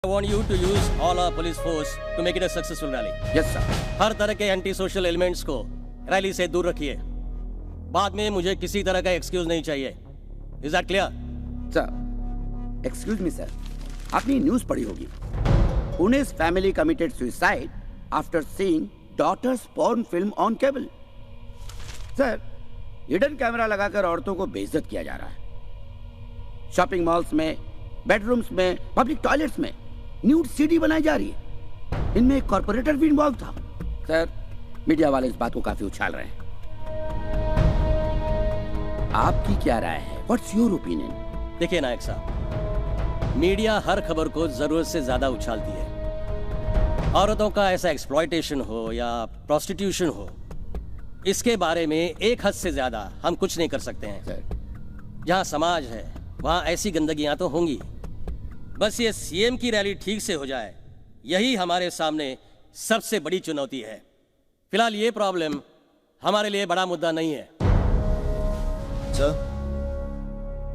I want you to use all our police force to make it a successful rally. Yes, sir. हर तरह के anti social elements को rally से दूर रखिए. बाद में मुझे किसी तरह का एक्सक्यूज नहीं चाहिए. Is that clear? Sir, excuse me, sir. आपने न्यूज़ पढ़ी होगी. Pune's family committed suicide after seeing daughter's porn film on cable. Sir, hidden camera लगाकर औरतों को बेइज्जत किया जा रहा है. शॉपिंग मॉल्स में, बेडरूम्स में, पब्लिक टॉयलेट्स में न्यूड सीडी बनाई जा रही है. इनमें एक कॉर्पोरेटर भी इन्वॉल्व था. सर, मीडिया वाले इस बात को काफी उछाल रहे हैं. आपकी क्या राय है? What's your opinion? देखिए नायक साहब, मीडिया हर खबर को जरूरत से ज्यादा उछालती है. औरतों का ऐसा एक्सप्लॉयटेशन हो या प्रोस्टिट्यूशन हो, इसके बारे में एक हद से ज्यादा हम कुछ नहीं कर सकते हैं. जहां समाज है वहां ऐसी गंदगियां तो होंगी. बस ये सीएम की रैली ठीक से हो जाए, यही हमारे सामने सबसे बड़ी चुनौती है. फिलहाल ये प्रॉब्लम हमारे लिए बड़ा मुद्दा नहीं है. सर,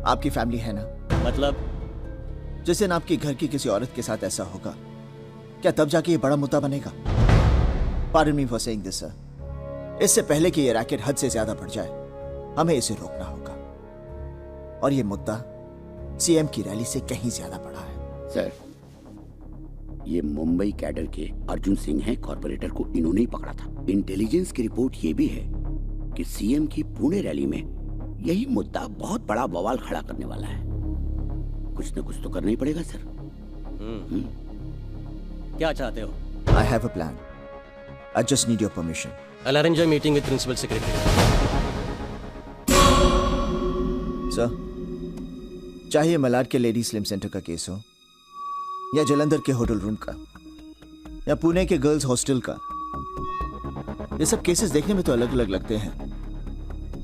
आपकी फैमिली है ना? मतलब? जिस दिन आपके घर की किसी औरत के साथ ऐसा होगा, क्या तब जाके ये बड़ा मुद्दा बनेगा? Pardon me for saying this, sir. इससे पहले कि ये रैकेट हद से ज्यादा बढ़ जाए, हमें इसे रोकना होगा. और ये मुद्दा सीएम की रैली से कहीं ज्यादा बड़ा है. सर, ये मुंबई कैडर के अर्जुन सिंह हैं. कॉर्पोरेटर को इन्होंने ही पकड़ा था. इंटेलिजेंस की रिपोर्ट ये भी है कि सीएम की पुणे रैली में यही मुद्दा बहुत बड़ा बवाल खड़ा करने वाला है. कुछ न कुछ तो करना ही पड़ेगा सर. क्या चाहते हो? I have a plan. I just need your permission. I'll arrange a meeting with Principal Secretary. Sir, चाहे मलाड के लेडी स्लिम सेंटर का केस हो, या जलंधर के होटल रूम का, या पुणे के गर्ल्स हॉस्टल का, ये सब केसेस देखने में तो अलग अलग लगते हैं,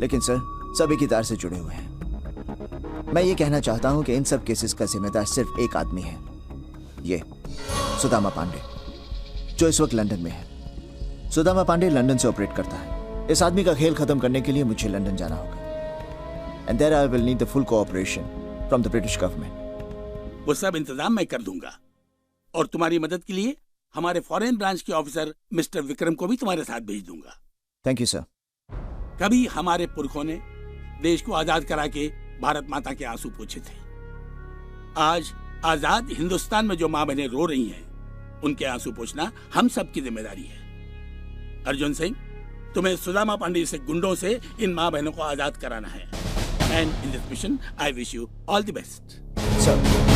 लेकिन सर सब एक ही तार से जुड़े हुए हैं. मैं ये कहना चाहता हूं कि इन सब केसेस का जिम्मेदार सिर्फ एक आदमी है, ये सुदामा पांडे, जो इस वक्त लंदन में है. सुदामा पांडे लंदन से ऑपरेट करता है. इस आदमी का खेल खत्म करने के लिए मुझे लंदन जाना होगा. And there I will need the full cooperation from the British government. वो सब इंतजाम मैं कर दूंगा. और तुम्हारी मदद के लिए हमारे फॉरेन ब्रांच के ऑफिसर मिस्टर विक्रम को भी तुम्हारे साथ भेज दूंगा. Thank you sir. कभी हमारे पुरखों ने देश को आजाद करा के भारत माता के आंसू पोंछे थे. आज आजाद हिंदुस्तान में जो माँ बहनें रो रही हैं, उनके आंसू पोंछना हम सब की जिम्मेदारी है. अर्जुन सिंह, तुम्हें सुदामा पांडे से गुंडों से इन माँ बहनों को आजाद कराना है. And in this mission I wish you all the best. Sir,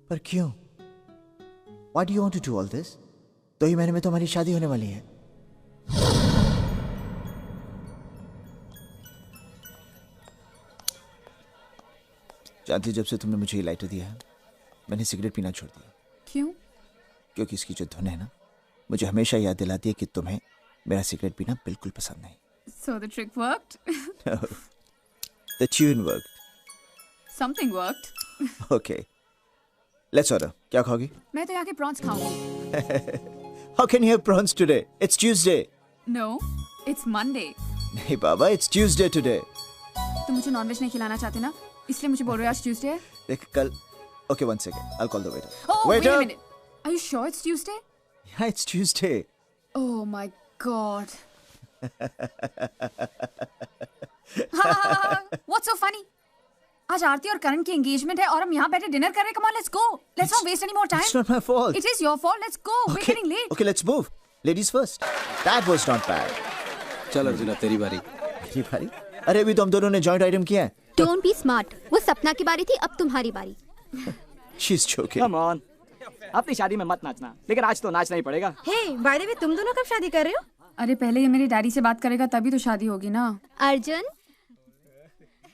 पर क्यों? Why do you want to do all this? 2 ही महीने में तो हमारी शादी होने वाली है. जानती, जब से तुमने मुझे ये लाइटर दिया है, मैंने सिगरेट पीना छोड़ दिया. क्यों? क्योंकि इसकी जो धुन है ना, मुझे हमेशा याद दिलाती है कि तुम्हें मेरा सिगरेट पीना बिल्कुल पसंद नहीं. So the trick worked? No. The tune worked. Something worked. Okay. Let's order. क्या खाओगी? मैं तो यहाँ के प्रॉन्स खाऊंगी. How can you have prawns today? It's Tuesday. No, it's Monday. नहीं बाबा, it's Tuesday today. तुम मुझे नॉनवेज नहीं खिलाना चाहते ना, इसलिए मुझे बोल रहे हो आज ट्यूसडे है. देख कल. Okay, 1 second. I'll call the waiter. Oh, Waiter! wait a minute. Are you sure it's Tuesday? Yeah, it's Tuesday. Oh my God. What's so funny? आज आरती और करण की एंगेजमेंट है और हम यहाँ बैठे डिनर कर रहे हैं. Come on, let's go. Let's not waste any more time. It's not my fault. It is your fault. Let's go. We're getting late. Okay, let's move. Ladies first. That was not bad. चल अर्जुना, तेरी बारी. मेरी बारी? अरे अभी तो हम दोनों ने जॉइंट आइटम किया है. Don't be smart. वो सपना की बारी थी, अब तुम्हारी बारी. She's joking. Come on. अपनी शादी में मत नाचना, लेकिन आज तो नाचना ही पड़ेगा. Hey, by the way, तुम दोनों कब शादी कर रहे हो? अरे पहले ये मेरे डैडी से बात करेगा तभी तो शादी होगी ना. अर्जुन,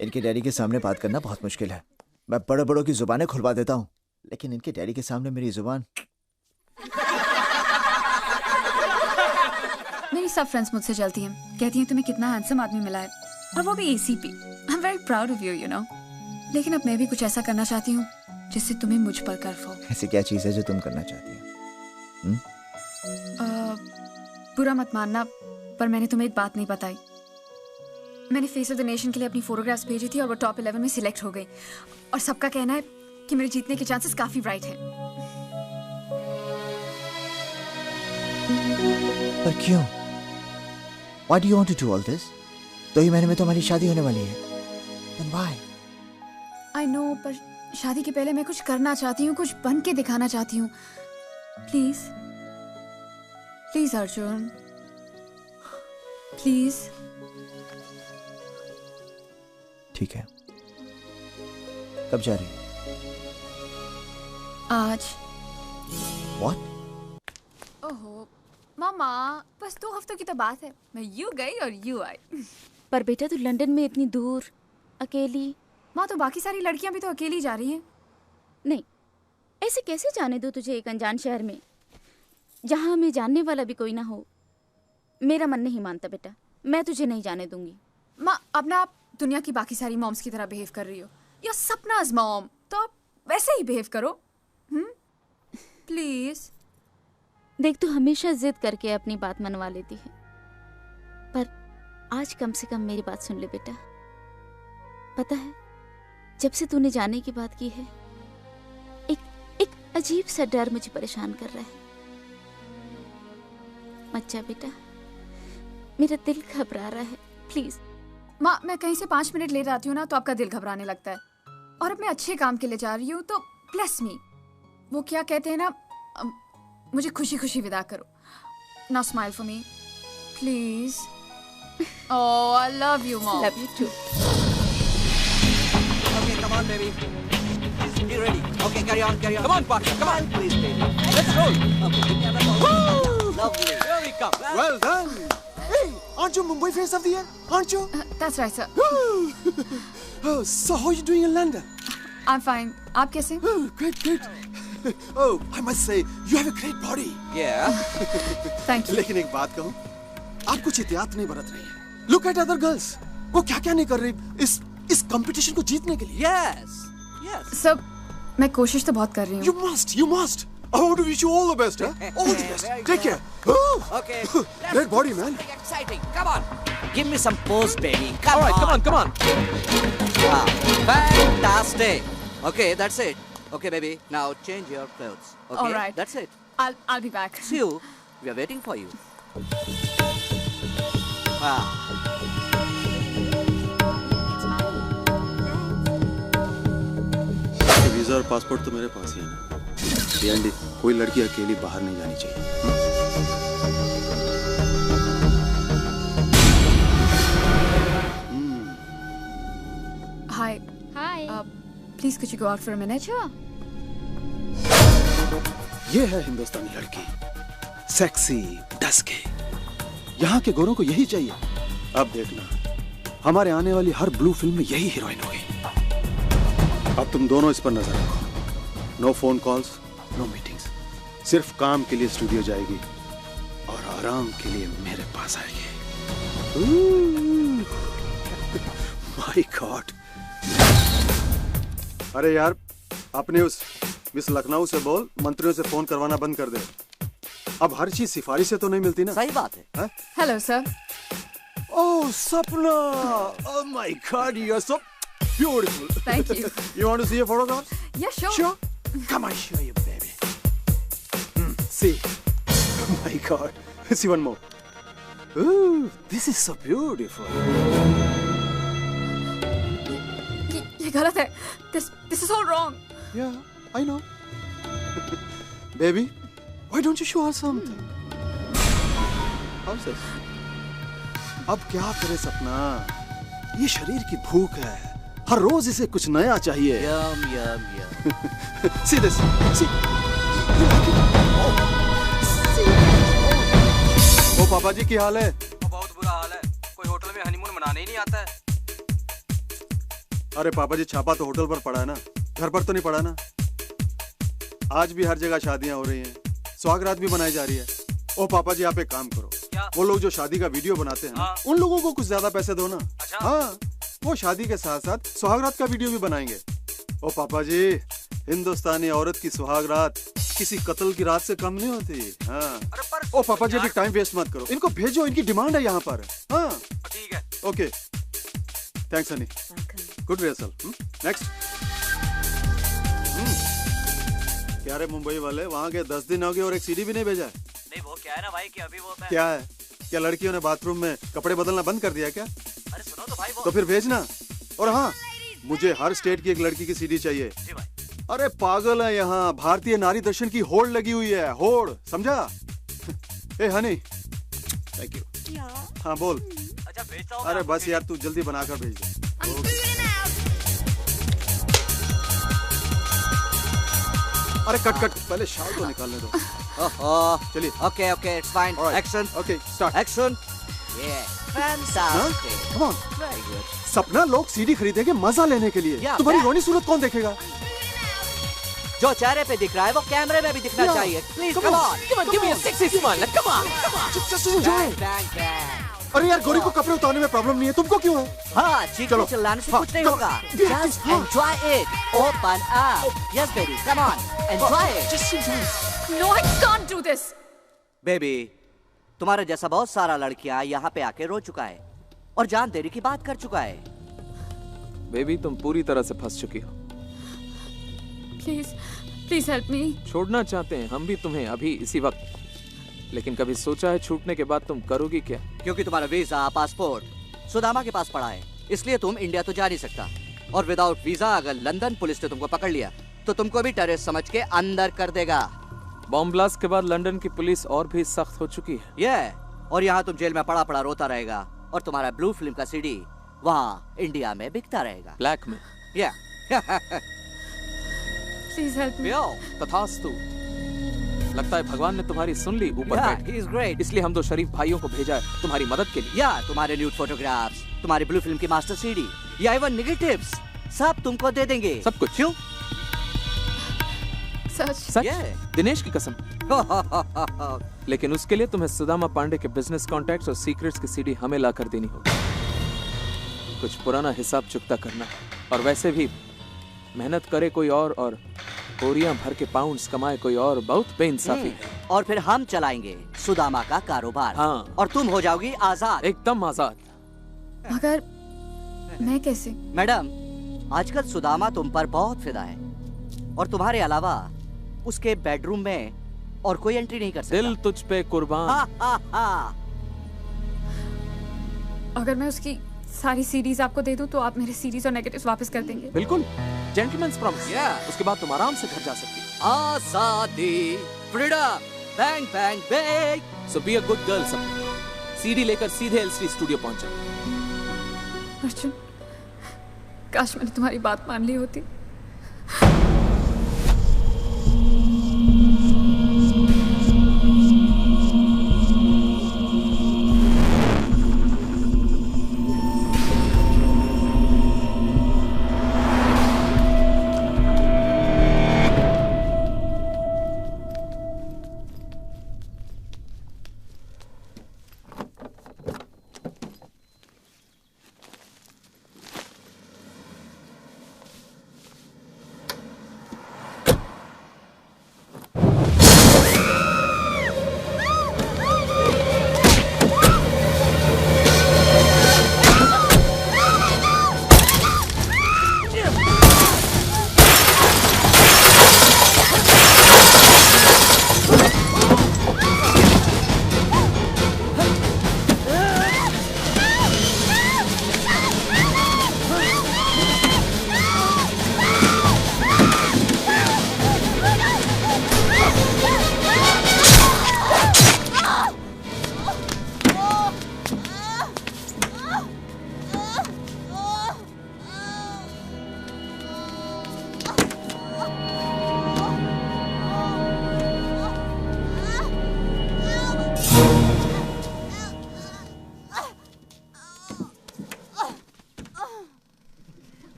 इनके डैडी के सामने बात करना बहुत मुश्किल है. मैं बड़े बड़ों की जुबानें खुलवा देता हूँ, लेकिन इनके डैडी के सामने मेरी जुबान. मेरी सब फ्रेंड्स मुझसे जलती हैं, कहती हैं तुम्हें कितना हैंडसम आदमी मिला है, और वो भी ACP. I am very proud of you, you know. लेकिन अब मैं भी कुछ ऐसा करना चाहती हूँ जिससे तुम्हें मुझ पर गर्व हो। ऐसी क्या चीज़ है जो तुम करना चाहती हो? बुरा मत मानना, पर मैंने तुम्हें एक बात नहीं बताई। मैंने फेस ऑफ द नेशन के लिए अपनी फोटोग्राफ्स भेजी थी और वो टॉप 11 में सिलेक्ट हो गई, और सबका कहना है कि मेरे जीतने के चांसेस काफी ब्राइट हैं। पर क्यों? Why do you want to do all this? 2 ही महीने में तो हमारी शादी होने वाली है। Then why? I know, पर शादी के पहले मैं कुछ करना चाहती हूँ, कुछ बन के दिखाना चाहती हूँ। Please please Arjun, please. ठीक है, कब जा रही? आज। What? ओहो मामा, बस 2 हफ्तों की तो बात है। मैं यूं गई और यूं आई। पर बेटा तू लंदन में इतनी दूर अकेली। माँ, तो बाकी सारी लड़कियां भी तो अकेली जा रही हैं। नहीं, ऐसे कैसे जाने दो तुझे एक अनजान शहर में, जहाँ हमें जानने वाला भी कोई ना हो। मेरा मन नहीं मानता बेटा, मैं तुझे नहीं जाने दूंगी। माँ, अब ना आप दुनिया की बाकी सारी मॉम्स की तरह बिहेव कर रही हो। या सपनाज मॉम, तो आप वैसे ही बिहेव करो। प्लीज। देख, तू हमेशा जिद करके अपनी बात मनवा लेती है, पर आज कम से कम मेरी बात सुन ले बेटा। पता है, जब से तूने जाने की बात की है, एक अजीब सा डर मुझे परेशान कर रहा है। मत जा बेटा, मेरा दिल घबरा रहा है, प्लीज। माँ, मैं कहीं से 5 मिनट लेट आती हूँ ना तो आपका दिल घबराने लगता है, और अब मैं अच्छे काम के लिए जा रही हूँ तो ब्लेस मी। वो क्या कहते हैं ना, मुझे खुशी खुशी विदा करो। Now smile for me please. Oh, I love you mom. Love you too. Okay, come on, baby. Please be ready. Okay, carry on. Come on, partner. Come on, please, baby. Let's roll. Okay, give me another ball. Lovely. Here we come. Well done. Hey, aren't you Mumbai face of the year? Aren't you? That's right, sir. Oh, so how are you doing in London? I'm fine. आप कैसे? Oh, great. Oh, I must say, you have a great body. Yeah. Thank you. लेकिन एक बात कहूँ, आप कुछ एहतियात नहीं बरत रही हैं। Look at other girls. वो क्या नहीं कर रही इस कंपटीशन को जीतने के लिए। Yes. सब मैं कोशिश तो बहुत कर रही हूँ। You must. I want to wish you all the best, huh? All the best. Take care. Okay. Great body, man. Exciting. Come on. Give me some pose, baby. Come on. Come on. Wow. Fantastic. Okay, that's it. Okay, baby. Now change your clothes. Okay. All right. That's it. I'll be back. See you. We are waiting for you. Wow. Visa और passport तो मेरे पास ही है ना। DND, कोई लड़की अकेली बाहर नहीं जानी चाहिए। Hi. Hi. Please could you go out for a minute? Sure. ये है हिंदुस्तानी लड़की, सेक्सी, डस्की। यहाँ के गोरों को यही चाहिए। अब देखना, हमारे आने वाली हर ब्लू फिल्म में यही हीरोइन होगी। अब तुम दोनों इस पर नजर रखो। No phone calls, no meetings. सिर्फ काम के लिए स्टूडियो जाएगी और आराम के लिए मेरे पास आएगी। My God. अरे यार, अपने उस मिस लखनऊ से बोल मंत्रियों से फोन करवाना बंद कर दे। अब हर चीज सिफारिश से तो नहीं मिलती ना। सही बात है। Hello, sir. Oh, Sapna! Oh my God, you are so beautiful. Thank you. You want to see a photograph? Yeah, sure. Sure. Come on, show you, baby. See. Oh my God. See one more. Ooh, this is so beautiful. ये गलत है. This is all wrong. Yeah, I know. Baby, why don't you show her something? How's this? अब क्या करे सपना? ये शरीर की भूख है. हर रोज इसे कुछ नया चाहिए. Yum, yum, yum. See this. See. ओ पापा जी की हाल है? बहुत बुरा हाल है. कोई होटल में हनीमून मनाने ही नहीं आता है. अरे पापा जी, छापा तो होटल पर पड़ा है ना, घर पर तो नहीं पड़ा ना. आज भी हर जगह शादियां हो रही हैं, स्वागरात भी मनाई जा रही है. ओ पापा जी, आप एक काम करो. क्या? वो लोग जो शादी का वीडियो बनाते हैं ना, उन लोगों को कुछ ज्यादा पैसे दो ना. अच्छा? हाँ, वो शादी के साथ साथ स्वागरात का वीडियो भी बनाएंगे. ओ पापा जी, हिंदुस्तानी औरत की सुहाग रात किसी कत्ल की रात से कम नहीं होती। हाँ। ओ पापा जी, टाइम वेस्ट मत करो, इनको भेजो, इनकी डिमांड है यहाँ पर। हाँ ठीक है। Okay, thanks Honey, good rehearsal. Next. क्या रे मुंबई वाले, वहाँ के 10 दिन हो गए और एक सीडी भी नहीं भेजा है? नहीं वो क्या है ना भाई कि अभी वो क्या है, क्या लड़कियों ने बाथरूम में कपड़े बदलना बंद कर दिया क्या? अरे सुनो तो भाई वो। तो फिर भेजना। और हाँ, मुझे हर स्टेट की एक लड़की की सीडी चाहिए। जी भाई। अरे पागल है, यहाँ भारतीय नारी दर्शन की होड़ लगी हुई है, होड़, समझा? ए हनी, थैंक यू। हाँ बोल। अच्छा भेजता हूँ। अरे बस यार, तू जल्दी बनाकर भेज दे। अरे कट कट, पहले शाल तो निकालने दो। चलिए। Okay okay, it's fine. Action. Okay, start. Action. Fantastic. Come on. Very good. सपना, लोग सीडी खरीदेंगे मजा लेने के लिए, तुम्हारी रोनी सूरत कौन देखेगा? जो चेहरे पे दिख रहा है वो कैमरे में भी दिखना चाहिए। Please come on, give me a sexy smile, come on, just enjoy. अरे यार, गोरी को कपड़े उतारने में प्रॉब्लम नहीं है, तुमको क्यों है? हाँ, चीखने चिल्लाने से कुछ नहीं होगा। Just enjoy it, open up. Yes baby, come on, enjoy it. Just enjoy. No, I can't do this. Baby, तुम्हारे जैसा बहुत सारा लड़कियां यहाँ पे आके रो चुका है और जान देने की बात कर चुका है। बेबी, तुम पूरी तरह से फंस चुकी हो। Please help me. छोड़ना चाहते हैं हम भी तुम्हें अभी इसी वक्त, लेकिन कभी सोचा है छूटने के बाद तुम करोगी क्या? क्योंकि तुम्हारा वीजा, पासपोर्ट सुदामा के पास पड़ा है, इसलिए तुम इंडिया तो जा नहीं सकता। और विदाउट वीजा अगर लंदन पुलिस ने तुमको पकड़ लिया तो तुमको भी टेररिस्ट समझ के अंदर कर देगा। बॉम्ब ब्लास्ट के बाद लंदन की पुलिस और भी सख्त हो चुकी है। ये और यहाँ तुम जेल में पड़ा पड़ा रोता रहेगा और तुम्हारा ब्लू फिल्म का सीडी वहाँ इंडिया में बिकता रहेगा, ब्लैक में। या Please help me. तथास्तु। लगता है भगवान ने तुम्हारी सुन ली ऊपर बैठ। he is great. इसलिए हम दो शरीफ भाइयों को भेजा है तुम्हारी मदद के लिए। या तुम्हारे न्यूड फोटोग्राफ्स, तुम्हारी ब्लू फिल्म की मास्टर सीडी या इवन नेगेटिव्स सब तुमको दे देंगे। सब कुछ। क्यों? सच? दिनेश की कसम। लेकिन उसके लिए तुम्हें सुदामा पांडे के बिजनेस कॉन्टैक्ट्स और सीक्रेट्स की सीडी हमें ला कर देनी होगी। कुछ पुराना हिसाब चुकता करना है। और वैसे भी मेहनत करे कोई और बोरियां भर के पाउंड्स कमाए कोई और, बहुत बेइंसाफी है। और फिर हम चलाएंगे सुदामा का कारोबार। हाँ। और तुम हो जाओगी आजाद। एकदम आजाद। मगर मैं कैसे? मैडम, आजकल सुदामा तुम पर बहुत फिदा है और तुम्हारे अलावा उसके बेडरूम में और कोई एंट्री नहीं कर सकता। दिल तुझ पे कुर्बान। अगर मैं उसकी सारी सीरीज आपको दे दूं तो आप मेरे सीरीज और नेगेटिव्स वापस कर देंगे? बिल्कुल, जेंटलमैन्स प्रॉमिस। उसके बाद तुम आराम से घर जा सकती हो। आजादी, freedom, bang bang bang. So be a good girl. सब सीडी लेकर सीधे एलसीडी स्टूडियो पहुंच जाओ। अर्जुन, काश मैंने तुम्हारी बात मान ली होती।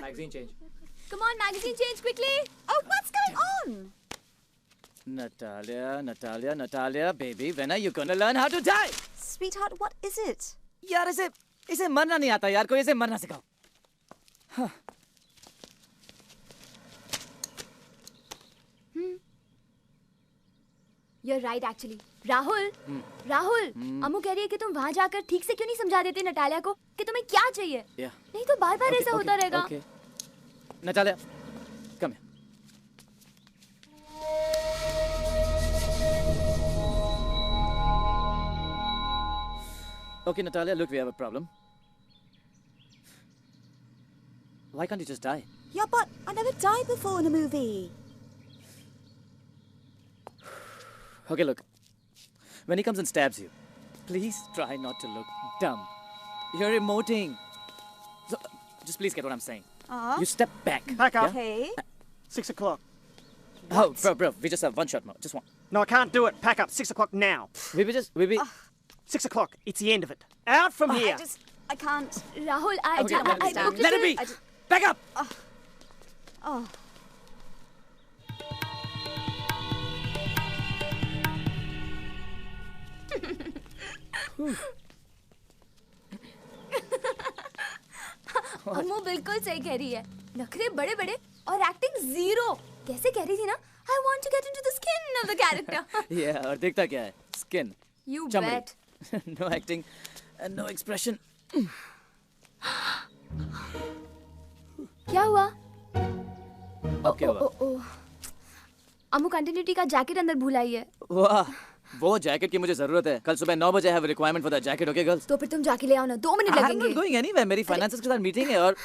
Magazine change. Come on, magazine change quickly. Oh, what's going on? Natalia, baby, when are you gonna learn how to die? Sweetheart, what is it? यार इसे मरना नहीं आता यार, कोई इसे मरना सिखाओ. You're right actually. राहुल, अम्मू कह रही है कि तुम वहाँ जाकर ठीक से क्यों नहीं समझा देते नटालिया को कि तुम्हें क्या चाहिए? नहीं तो बार-बार ऐसा होता रहेगा. Natalia, come here. Okay, Natalia, look, we have a problem. Why can't you just die? Yeah, but I never died before in a movie. Okay, look. When he comes and stabs you, please try not to look dumb. You're emoting. So, just please get what I'm saying. You step back. Back up. Okay. 6 o'clock. Oh, bro, we just have one shot more. Just one. No, I can't do it. Pack up. 6 o'clock now. We 6 o'clock. It's the end of it. Out from here. I can't. Rahul, Okay, I let it be. Back up. Oh. अम्मू बिल्कुल सही कह रही है. नखरे बड़े बड़े और acting zero. कैसे कह रही थी ना? I want to get into the skin of the character. Yeah, और देखता क्या है? Skin. You Chumri. bet. No acting and no expression. क्या हुआ? अब क्या हुआ? अम्मू कंटिन्यूटी का जैकेट अंदर भूल आई है. वाह, वो जैकेट की मुझे जरूरत है. कल सुबह 9 बजे I have a requirement for that jacket, okay girls? तो फिर तुम जाके ले आओ ना. 2 मिनट लगेंगे. I'm not going anywhere. मेरी फाइनेंसर्स के साथ मीटिंग है और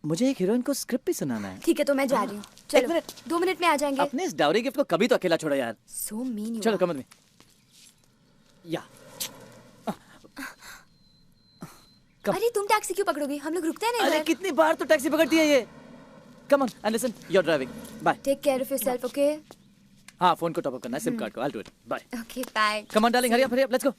मुझे एक हीरोइन को स्क्रिप्ट भी सुनाना है. ठीक है तो मैं जा रही हूँ. चलो 2 मिनट में आ जाएंगे. अपने इस डाउरी गिफ्ट को कभी तो अकेला छोड़ो यार. So mean you. चलो come with me. या. अरे तुम टैक्सी क्यों पकड़ोगी? हम लोग रुकते हैं ना. अरे कितनी बार तो टैक्सी पकड़ती है ये. Come on and listen. You're driving. Bye. Take care of yourself, okay? हाँ फोन को टॉप अप करना है. सिम कार्ड को. I'll do it. Bye. Okay, bye. Come on darling, hurry up. Let's go.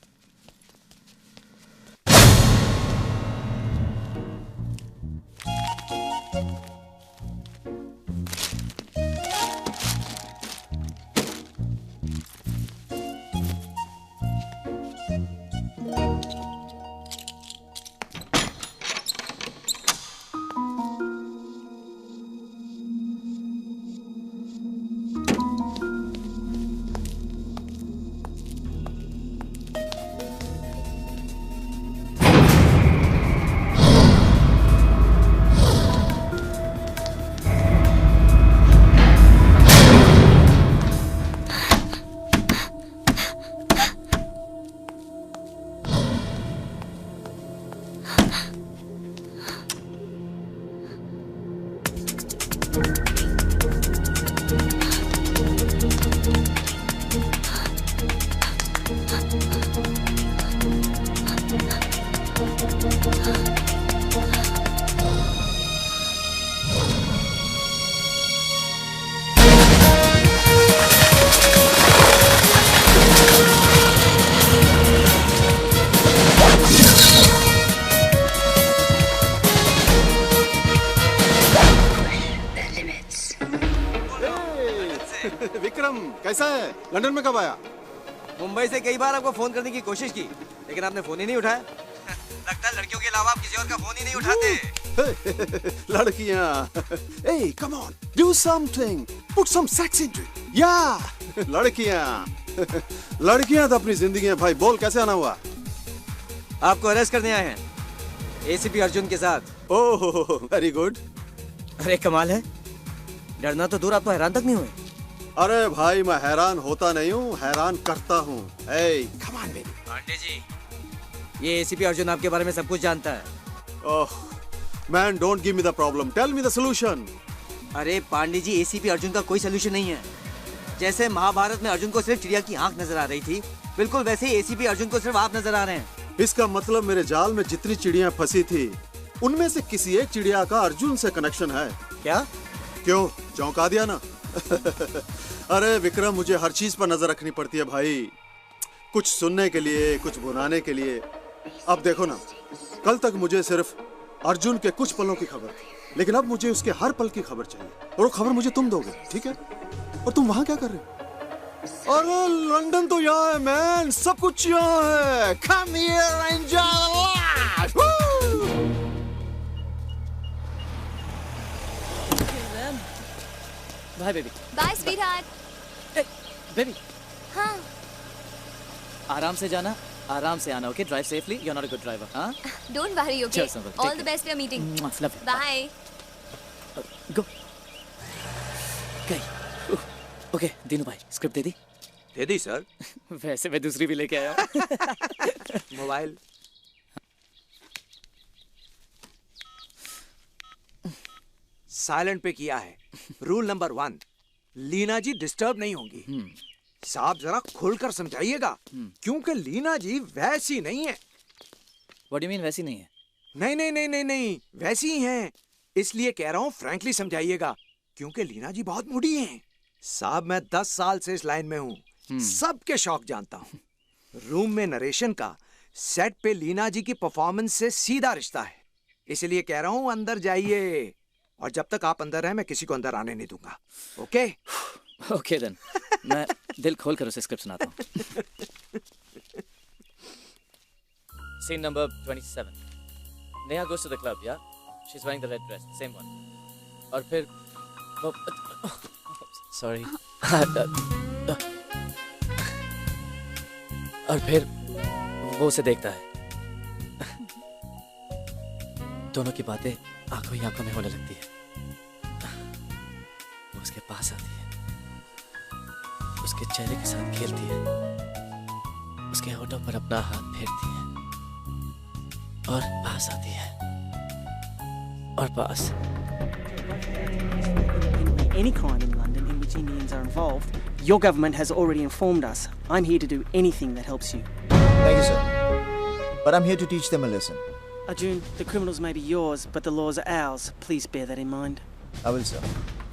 Vikram कैसा है? लंदन में कब आया? मुंबई से कई बार आपको फोन करने की कोशिश की लेकिन आपने फोन ही नहीं उठाया. लगता है लड़कियों के अलावा आप किसी और का फोन ही नहीं उठाते. लड़कियां. Hey, come on, do something, put some sex into it. Yeah, लड़कियां तो अपनी जिंदगी है भाई. बोल कैसे आना हुआ? आपको अरेस्ट करने आए हैं एसीपी अर्जुन के साथ. Oh very good. अरे कमाल है. डरना तो दूर आप तो हैरान तक नहीं हुए. अरे भाई मैं हैरान होता नहीं हूँ, हैरान करता हूँ. Hey, come on baby. Pandey ji, ये एसीपी अर्जुन आपके बारे में सब कुछ जानता है. Oh man, don't give me the problem, tell me the solution. अरे पांडे जी, एसीपी अर्जुन का कोई सलूशन नहीं है. जैसे महाभारत में अर्जुन को सिर्फ चिड़िया की आंख नजर आ रही थी, बिल्कुल वैसे ही एसीपी अर्जुन को सिर्फ आप नजर आ रहे हैं. इसका मतलब मेरे जाल में जितनी चिड़िया फंसी थी उनमें से किसी एक चिड़िया का अर्जुन से कनेक्शन है. क्या? क्यों, चौंका दिया ना? अरे विक्रम, मुझे हर चीज पर नजर रखनी पड़ती है भाई. कुछ सुनने के लिए, कुछ बुलाने के लिए. अब देखो ना, कल तक मुझे सिर्फ अर्जुन के कुछ पलों की खबर थी. लेकिन अब मुझे उसके हर पल की खबर चाहिए, और वो खबर मुझे तुम दोगे, ठीक है? और तुम वहां क्या कर रहे हो? अरे लंदन तो यहाँ है मैन, सब कुछ यहाँ है। Come here and enjoy life. Bye baby. Bye sweetheart. Baby हाँ। आराम से जाना, आराम से आना, okay? Drive safely, you are not a good driver, हाँ? Don't worry, okay? चल संभल, all the best for meeting. Love you. Bye. Go. गई। ओके, दीनू भाई, स्क्रिप्ट दे दी? दे दी सर। वैसे मैं दूसरी भी लेके आया हूँ। मोबाइल। साइलेंट पे किया है। रूल नंबर 1, लीना जी डिस्टर्ब नहीं होंगी। साहब जरा खुलकर समझाइएगा, क्योंकि लीना जी वैसी नहीं है। What do you mean वैसी नहीं है? नहीं नहीं नहीं नहीं नहीं, वैसी ही हैं। इसलिए कह रहा हूँ फ्रैंकली समझाइएगा, क्योंकि लीना जी बहुत मुड़ी हैं। साहब मैं 10 साल से इस लाइन में हूँ, सबके शौक जानता हूँ। रूम में नरेशन का सेट पे लीना जी की परफॉर्मेंस से सीधा रिश्ता है। इसलिए कह रहा हूँ अंदर जाइए, और जब तक आप अंदर हैं मैं किसी को अंदर आने नहीं दूंगा, ओके? ओके देन, मैं दिल खोल कर उसे स्क्रिप्ट सुनाता हूँ। Scene number 27। Neha goes to the club, yeah? She's wearing the red dress, the same one. और फिर वो sorry. और फिर वो उसे देखता है। दोनों की बातें आंखों ही आंखों में होने लगती है। वो उसके पास आती है, उसके चेहरे के साथ खेलती है, उसके होठों पर अपना हाथ फेरती है और पास आती है और पास। Any crime in London in which Indians are involved, your government has already informed us. I'm here to do anything that helps you. Thank you, sir. But I'm here to teach them a lesson. Arjun, the criminals may be yours, but the laws are ours. Please bear that in mind. I will, sir.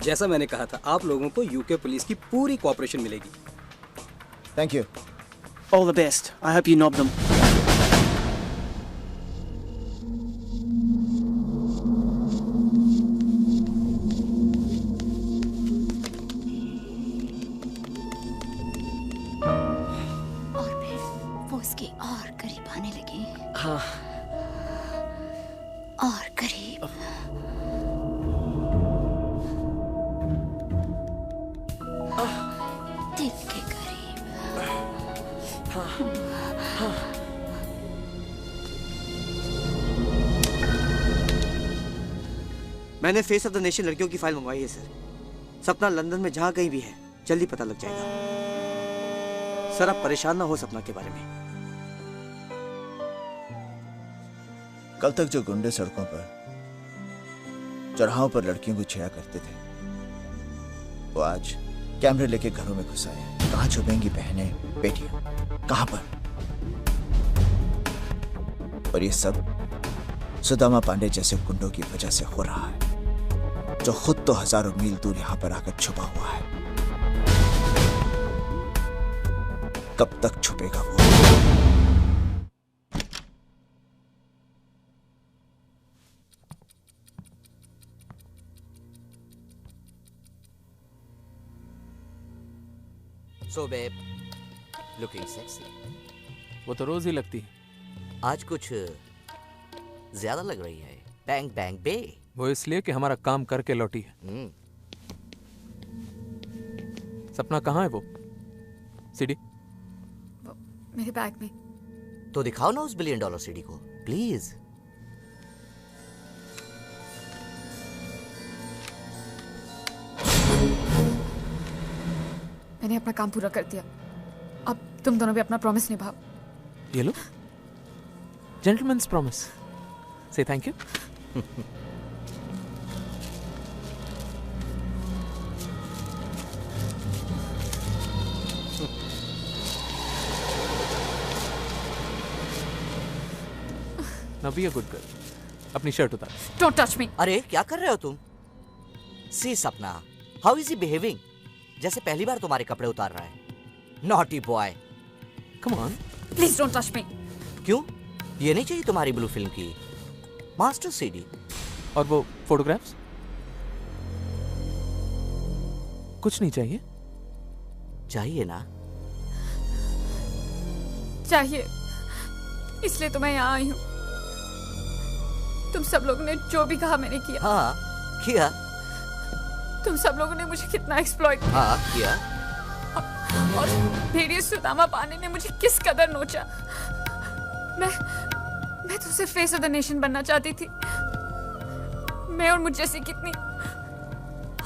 जैसा मैंने कहा था, आप लोगों को UK police की पूरी cooperation मिलेगी। Thank you. All the best. I hope you knob them. और करीब। दिल के करीब। मैंने फेस ऑफ द नेशन लड़कियों की फाइल मंगवाई है सर। सपना लंदन में जहाँ कहीं भी है जल्दी पता लग जाएगा। सर आप परेशान ना हो सपना के बारे में। कल तक जो गुंडे सड़कों पर चौराहों पर लड़कियों को छेड़ा करते थे, वो आज कैमरे लेके घरों में घुस आए। कहाँ छुपेंगी बहनें बेटियां, कहाँ पर? और ये सब सुदामा पांडे जैसे गुंडों की वजह से हो रहा है, जो खुद तो हजारों मील दूर यहां पर आकर छुपा हुआ है। कब तक छुपेगा वो? So babe, looking sexy. वो तो रोज ही लगती है। आज कुछ ज्यादा लग रही है। बैंग बैंग बे। वो इसलिए कि हमारा काम करके लौटी है। सपना कहाँ है वो? सीडी? मेरे बैग में। तो दिखाओ ना उस $1 बिलियन सीडी को, प्लीज। मैंने अपना काम पूरा कर दिया। अब तुम दोनों भी अपना प्रॉमिस निभाओ। ये लो, जेंटलमैन्स प्रॉमिस। से thank you. Now be a good girl. अपनी शर्ट उतार। Don't touch me. अरे क्या कर रहे हो तुम? सी सपना, हाउ इज ही बिहेविंग? जैसे पहली बार तुम्हारे कपड़े उतार रहा है। Naughty boy. Come on. Please don't touch me. क्यों? ये नहीं चाहिए तुम्हारी ब्लू फिल्म की मास्टर सीडी? और वो फोटोग्राफ्स? कुछ नहीं चाहिए? चाहिए ना? चाहिए, इसलिए तो मैं यहाँ आई हूँ। तुम सब लोगों ने जो भी कहा मैंने किया। हाँ किया। तुम सब लोगों ने मुझे कितना एक्सप्लॉइट किया। हाँ किया। और भेड़िए सुदामा पांडे ने मुझे किस कदर नोचा। मैं तो सिर्फ फेस ऑफ द नेशन बनना चाहती थी। मैं और मुझ जैसी कितनी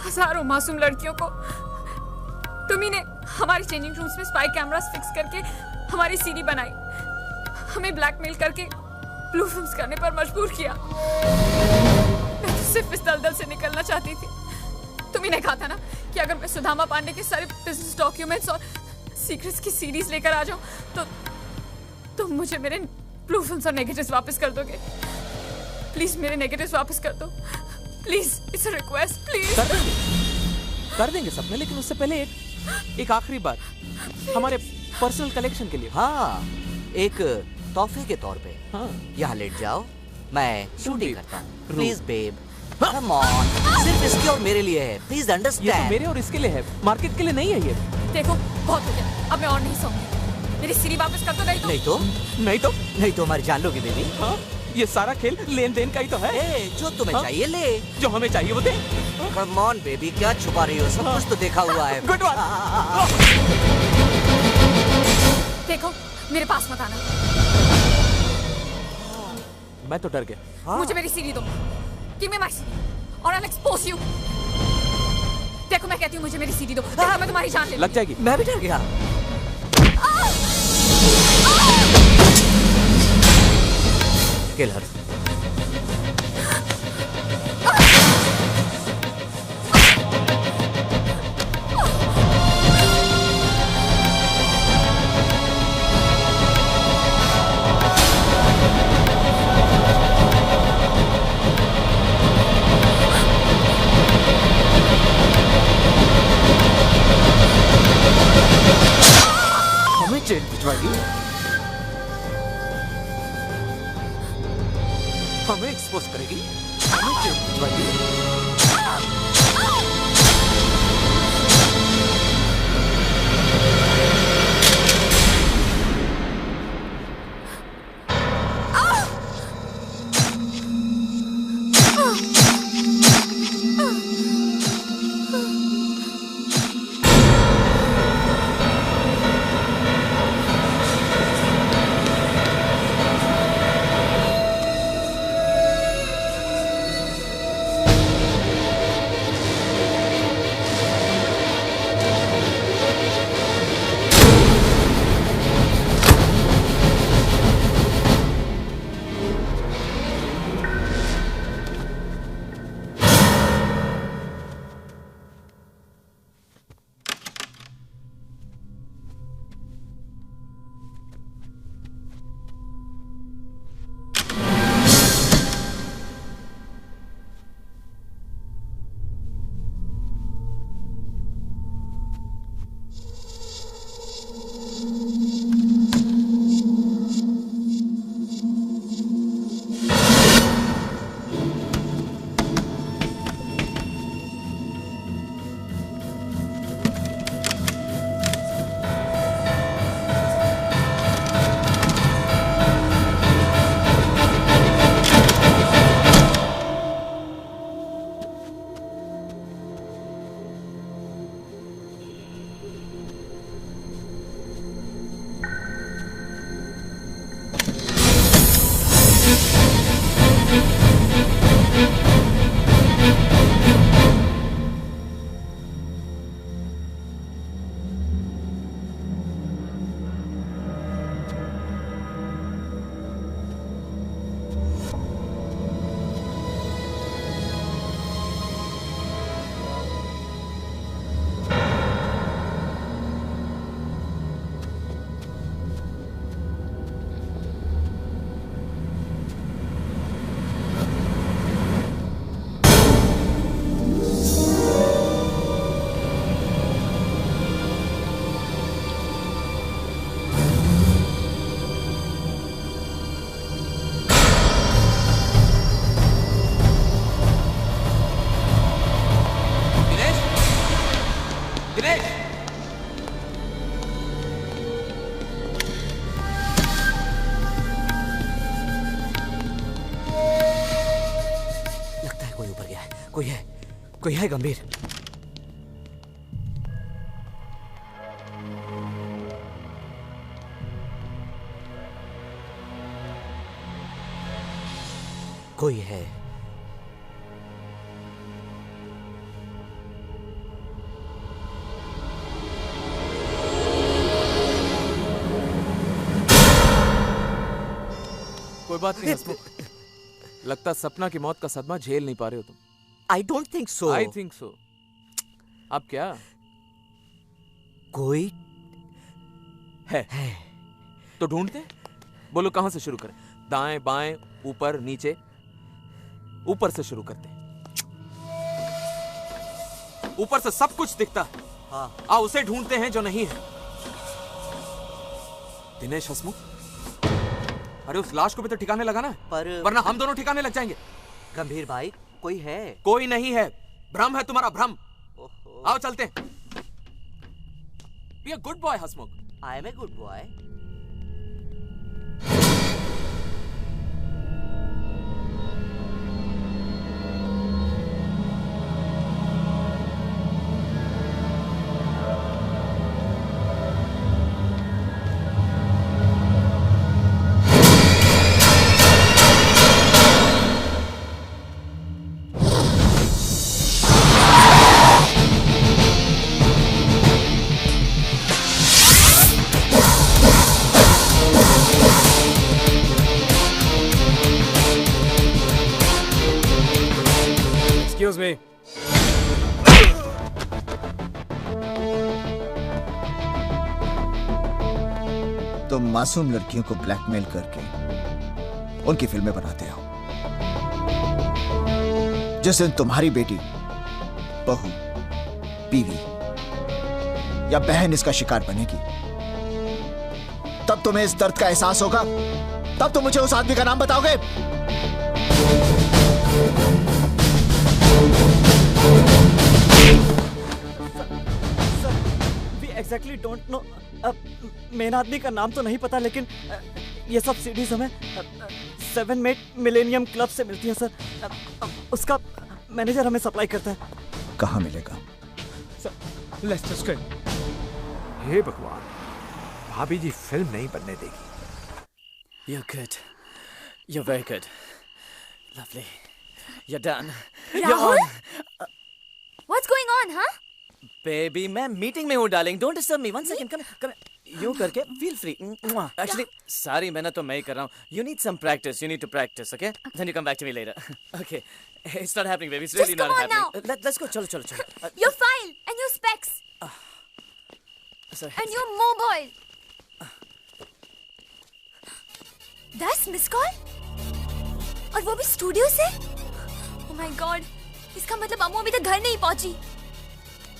हजारों मासूम लड़कियों को तुम्ही ने हमारी चेंजिंग रूम्स में स्पाई कैमरास फिक्स करके हमारी सीडी बनाई, हमें ब्लैकमेल करके ब्लू फिल्म्स करने पर मजबूर किया। मैं तो सिर्फ इस दलदल से निकलना चाहती थी। तुम्ही ने कहा था ना कि अगर मैं सुदामा पांडे के सारे बिजनेस डॉक्यूमेंट्स और सीक्रेट्स की सीरीज लेकर आ जाऊं तो तुम मुझे मेरे ब्लू फिल्म्स और नेगेटिव्स वापस कर दोगे। प्लीज मेरे नेगेटिव्स वापस कर दो। Please, it's a request, please. कर देंगे सपने, लेकिन उससे पहले एक आखिरी बात हमारे पर्सनल कलेक्शन के लिए। हाँ, एक तोहफे के तौर पे। हाँ। यहाँ लेट जाओ, मैं शूटिंग करता हूँ। प्लीज बेब, कम ऑन, सिर्फ इसके और मेरे लिए है, प्लीज अंडरस्टैंड। ये तो मेरे और इसके लिए है, मार्केट के लिए नहीं है ये। देखो बहुत हो गया, अब मैं और नहीं सोऊंगी। मेरी सीडी वापस कर दो, नहीं तो हमारी जान लोगी बेबी। हाँ, ये सारा खेल लेन देन का ही तो है। जो तुम्हें चाहिए ले, जो हमें चाहिए वो दे। कम ऑन बेबी, क्या छुपा रही हो? सब कुछ तो देखा हुआ है। Good one. देखो मेरे पास मत आना। मैं तो डर गया। मुझे मेरी सीडी दो। Give me my CD or I'll expose you. देखो मैं कहती हूँ मुझे मेरी सीडी दो, देखो मैं तुम्हारी जान ले लग जाएगी। मैं भी डर गया। Kill her. हमें जेल भिजवाएगी, हमें एक्सपोज करेगी, हमें जेल भिजवाएगी। कोई है गंभीर? कोई है? कोई बात नहीं हसमुख, लगता सपना की मौत का सदमा झेल नहीं पा रहे हो तुम। I don't think so. I think so. अब क्या? कोई है तो ढूंढते? बोलो कहां से शुरू करें? दाएं बाएं ऊपर नीचे? ऊपर से शुरू करते। ऊपर से सब कुछ दिखता है। हाँ। आओ उसे ढूंढते हैं जो नहीं है। दिनेश हसमुख, अरे उस लाश को भी तो ठिकाने लगाना है, वरना हम दोनों ठिकाने लग जाएंगे। गंभीर भाई, कोई है? कोई नहीं है, भ्रम है तुम्हारा, भ्रम। आओ चलते हैं। Be a good boy, Hasmukh. I am a good boy. Excuse me. तुम मासूम लड़कियों को ब्लैकमेल करके उनकी फिल्में बनाते हो। जिस दिन तुम्हारी बेटी, बहू, बीवी या बहन इसका शिकार बनेगी, तब तुम्हें इस दर्द का एहसास होगा। तब तुम मुझे उस आदमी का नाम बताओगे। We exactly don't know. Main आदमी का नाम तो नहीं पता, लेकिन ये सब सीडीज हमें 7 मिलेनियम क्लब से मिलती है सर। उसका मैनेजर हमें सप्लाई करता है। कहाँ मिलेगा? Let's just go. हे भगवान, भाभी जी फिल्म नहीं बनने देगी। You're good. You're very good. Lovely. You're done. Rahul? What's going on, huh? Baby, मैं मीटिंग में हूँ darling. Don't disturb me. One second. Come. यूं करके feel free. Actually, सारी मेहनत तो मैं ही कर रहा हूँ. You need some practice. You need to practice, okay? Then you come back to me later. Okay. It's not happening, baby. It's really not happening. Just come on Let's go. चलो. Your file and your specs. Sorry. And your mobile. 10 miss call? और वो भी studio से? Oh my God. इसका मतलब अम्मू अभी तक घर नहीं पहुंची.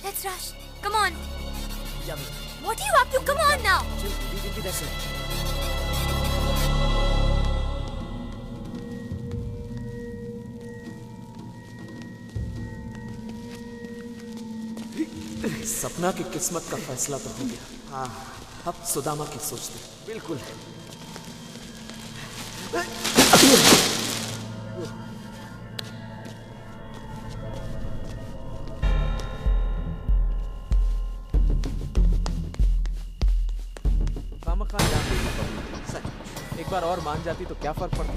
Let's rush. Come on. Yummy. What are you up to? Come on now. That's it. सपना की किस्मत का फैसला तो हो गया। हाँ, अब सुदामा की सोचते। बिल्कुल। एक बार और मान जाती तो क्या फर्क पड़ता?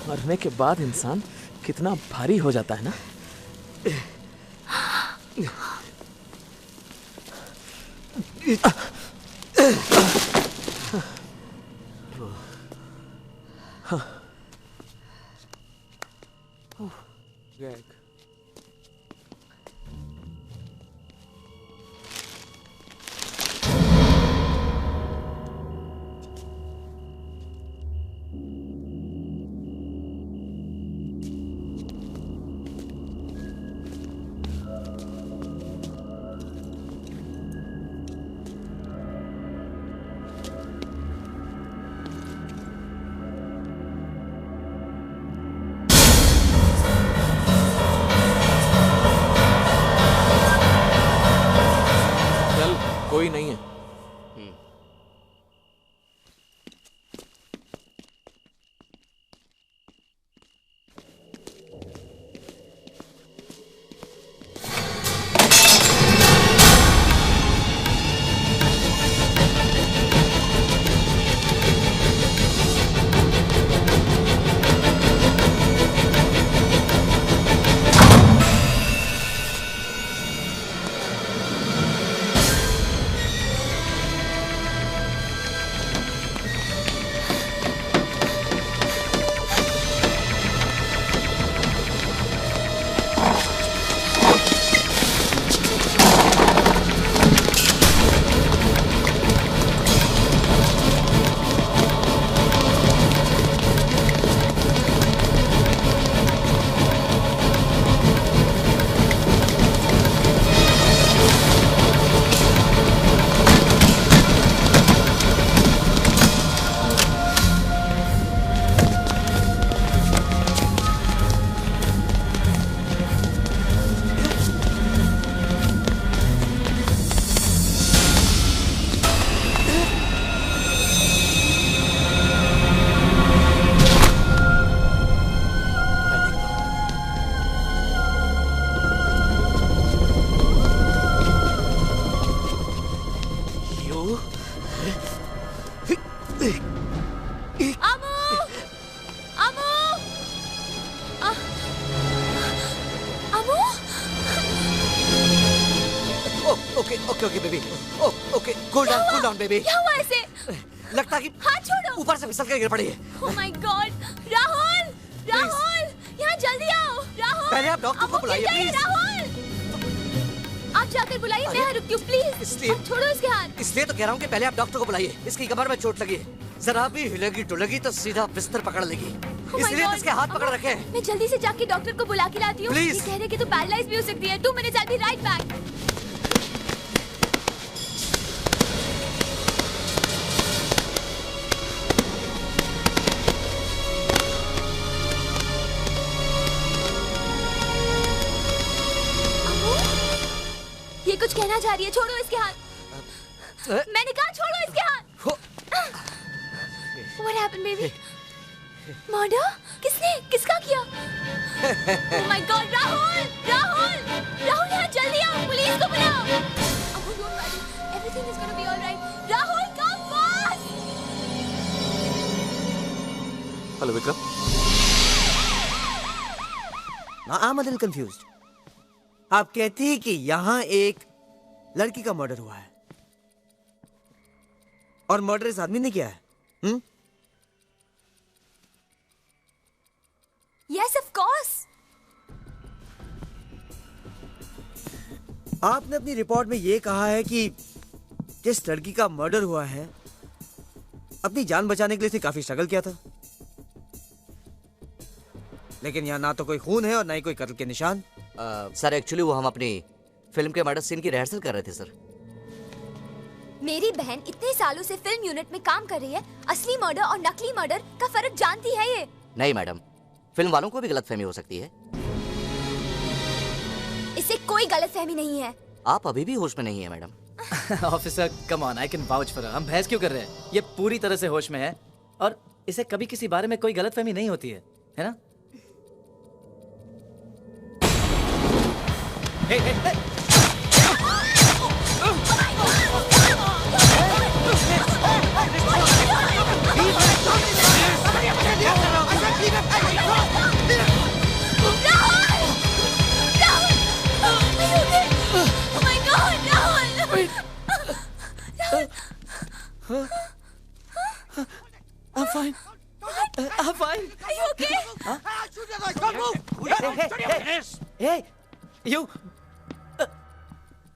मरने के बाद इंसान कितना भारी हो जाता है ना? Greg. कोई नहीं है। बेबी क्या हुआ ऐसे? लगता कि हाथ छोड़ो। ऊपर से फिसल कर गिर पड़ी है। Oh my God! Rahul, Rahul, यहाँ जल्दी आओ। राहुल, पहले आप डॉक्टर को बुलाइए प्लीज। राहुल, आप जाकर बुलाइए, मैं यहाँ रुकती हूँ प्लीज। इसलिए छोड़ो इसके हाथ। इसलिए तो कह रहा हूँ कि पहले आप डॉक्टर को बुलाइए। इसकी कमर में चोट लगी है, जरा भी हिलेगी डुलेगी तो सीधा बिस्तर पकड़ लेगी। इसलिए तो इसके हाथ पकड़ रखे हैं। मैं जल्दी से जाके डॉक्टर को बुला के लाती हूँ। प्लीज। ये कह रहे कि तू पैरालाइज भी हो सकती है। 2 minutes, I'll be right back। ये कुछ कहना चाह रही है, छोड़ो इसके हाथ। मैंने कहा छोड़ो इसके हाथ। What happened, baby? Murder? किसने? किसका किया? Oh my God, Rahul, Rahul, Rahul यहाँ जल्दी आओ, पुलिस को बुलाओ। Oh, don't worry, everything is gonna be all right. Rahul, come fast. Hello Vikram. I'm a little confused. आप कहती हैं कि यहाँ एक लड़की का मर्डर हुआ है और मर्डर इस आदमी ने किया है। Yes, of course. आपने अपनी रिपोर्ट में यह कहा है कि जिस लड़की का मर्डर हुआ है अपनी जान बचाने के लिए उसने काफी स्ट्रगल किया था, लेकिन यहाँ ना तो कोई खून है और ना ही कोई कत्ल के निशान। सर एक्चुअली वो हम अपनी फिल्म के मर्डर सीन की रिहर्सल कर रहे थे सर। मेरी बहन इतने सालों से फिल्म यूनिट में काम कर रही है, असली मर्डर और नकली मर्डर का फर्क जानती है ये? नहीं मैडम, फिल्म वालों को भी गलतफहमी हो सकती है। इससे कोई गलतफहमी नहीं है। आप अभी भी होश में नहीं है madam. Officer come on, I can vouch for her. हम बहस क्यों कर रहे हैं? ये पूरी तरह से होश में है और इसे कभी किसी बारे में कोई गलतफहमी नहीं होती है ना? Hey, hey, hey. I'm fine. I'm fine. Are you okay? Hey, you.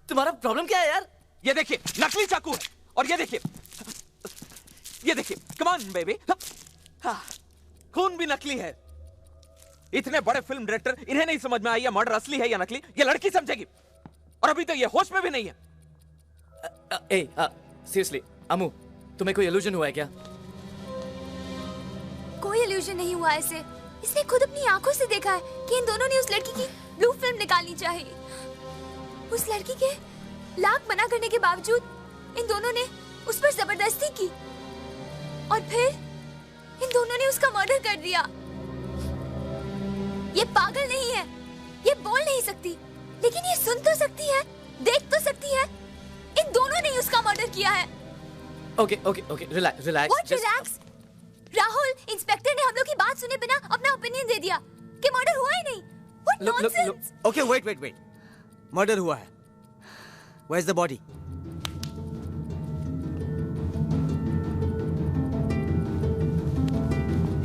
तुम्हारा प्रॉब्लम क्या है यार? ये देखिए नकली चाकू है और ये देखिए कम ऑन बेबी, खून भी नकली है। इतने बड़े फिल्म डायरेक्टर, इन्हें नहीं समझ में आई मर्डर असली है या नकली? ये लड़की समझेगी और अभी तो ये होश में भी नहीं है। सीरियसली अमू, तुम्हें कोई इल्यूजन हुआ है क्या? कोई इल्यूजन नहीं हुआ इसे। इसने खुद अपनी आंखों से देखा है कि इन दोनों ने उस लड़की की ब्लू फिल्म निकालनी चाहिए। उस लड़की के लाख मना करने के बावजूद इन दोनों ने उस पर जबरदस्ती की और फिर इन दोनों ने उसका मर्डर कर दिया। ये पागल नहीं है, ये बोल नहीं सकती, लेकिन ये सुन तो सकती है, देख तो सकती है। इन दोनों ने उसका मर्डर किया है। Okay okay okay, relax relax. What relax? Rahul, inspector ने हम लोग की बात सुने बिना अपना ओपिनियन दे दिया कि मर्डर हुआ ही नहीं। What nonsense? Okay wait. Murder हुआ है। Where's the body?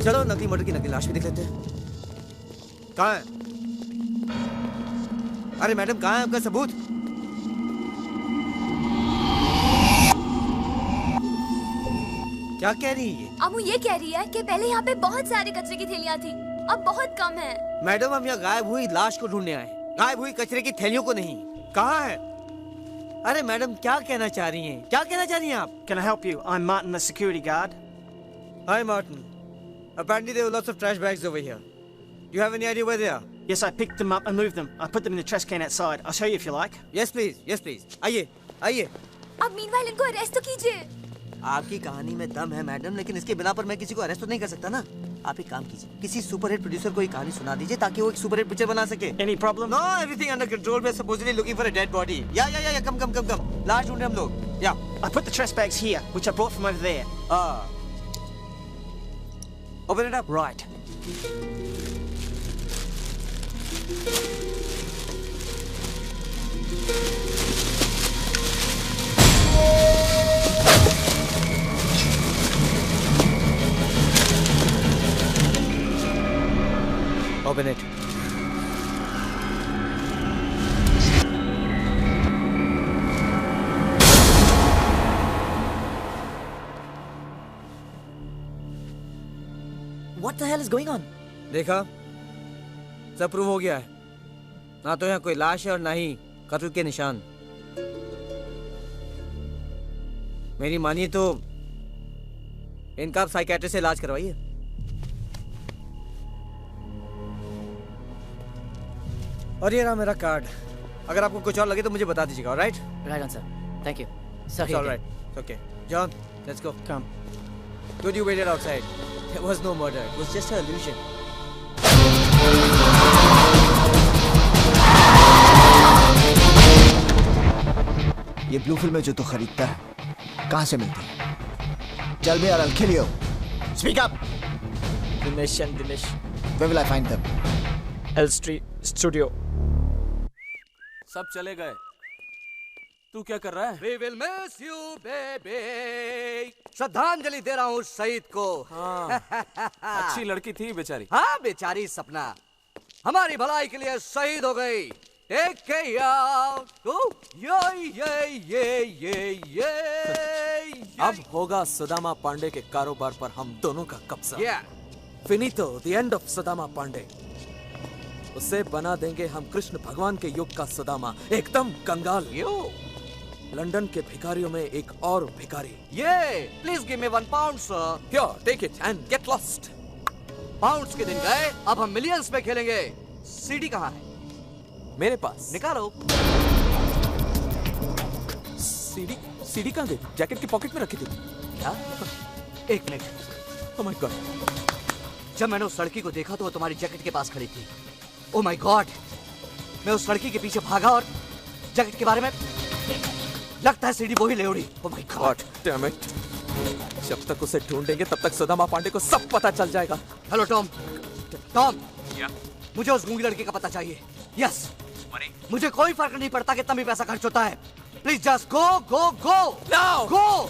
चलो नकली मर्डर की नकली लाश भी देख लेते हैं। कहाँ है? अरे मैडम, कहाँ है आपका सबूत? क्या कह रही है ये? अब वो ये कह रही है कि पहले यहाँ पे बहुत सारे कचरे की थैलियाँ थी, अब बहुत कम है। मैडम, हम यहाँ गायब हुई लाश को ढूंढने आए, गायब हुई कचरे की थैलियों को नहीं। कहाँ है? अरे मैडम, क्या कहना चाह रही हैं? क्या कहना चाह रही हैं आप? Can I help you? I'm Martin, the security guard. Hi, Martin. Apparently there were lots of trash bags over here. Do you have any idea where they are? Yes, I picked them up and moved them. I put them in the trash can outside. I'll show you if you like. Yes, please. Yes, please. आइए, आइए। अब meanwhile इनको arrest तो कीजिए। आपकी कहानी में दम है मैडम, लेकिन इसके बिना पर मैं किसी को अरेस्ट तो नहीं कर सकता ना। आप एक काम कीजिए, किसी सुपरहिट प्रोड्यूसर को ये कहानी सुना दीजिए ताकि वो एक सुपरहिट पिक्चर बना सके। Any problem? No, everything under control. We're supposedly looking for a dead body. Yeah. Come. लाश ढूंढ रहे हम लोग। Yeah. I put the trash bags here, which I brought from over there. Open it up. Right. Open it. What the hell is going on? देखा, सब prove हो गया है। ना तो यहाँ कोई लाश है और ना ही कत्ल के निशान। मेरी मानिए तो इनका आप साइकियाट्रिस्ट से इलाज करवाइए। और ये रहा मेरा कार्ड। अगर आपको कुछ और लगे तो मुझे बता दीजिएगा, alright? Right on, sir. Thank you. It's all right. Okay. John, let's go. Come. Good, you waited outside. There was no murder. It was just an illusion. ये ब्लू फिल्में जो तू खरीदता है कहाँ से मिलती है? चल बे यार, I'll kill you. Speak up. Dinesh and Dinesh. Where will I find them? L Street Studio. सब चले गए। तू क्या कर रहा है? We will miss you, baby. श्रद्धांजलि दे रहा हूँ शहीद को। हाँ, अच्छी लड़की थी बेचारी। हाँ बेचारी सपना हमारी भलाई के लिए शहीद हो गई। Take care. ये। अब होगा सुदामा पांडे के कारोबार पर हम दोनों का कब्जा। Yeah. फिनितो, the end of Sudama Pandey. उसे बना देंगे हम कृष्ण भगवान के युग का सुदामा, एकदम कंगाल। लंदन के भिखारियों में एक और भिखारी। Please give me £1, sir. Here, take it and get lost. Pounds के दिन गए, अब हम मिलियंस में खेलेंगे। सीडी कहाँ है? मेरे पास। निकालो। सीडी कहाँ गई? जैकेट की पॉकेट में रखी थी। क्या? एक मिनट। Oh my God. जब मैंने उस लड़की को देखा तो वो तुम्हारी जैकेट के पास खड़ी थी। Oh my God. मैं उस लड़की के पीछे भागा और जैकेट के बारे में लगता है सीडी वही ले उड़ी। Oh my God. Damn it. जब तक उसे ढूंढेंगे तब तक सुदामा पांडे को सब पता चल जाएगा। Hello Tom. मुझे उस गूंगी लड़की का पता चाहिए। यस। मुझे कोई फर्क नहीं पड़ता कितना भी पैसा खर्च होता है। Please just go. Now. Go.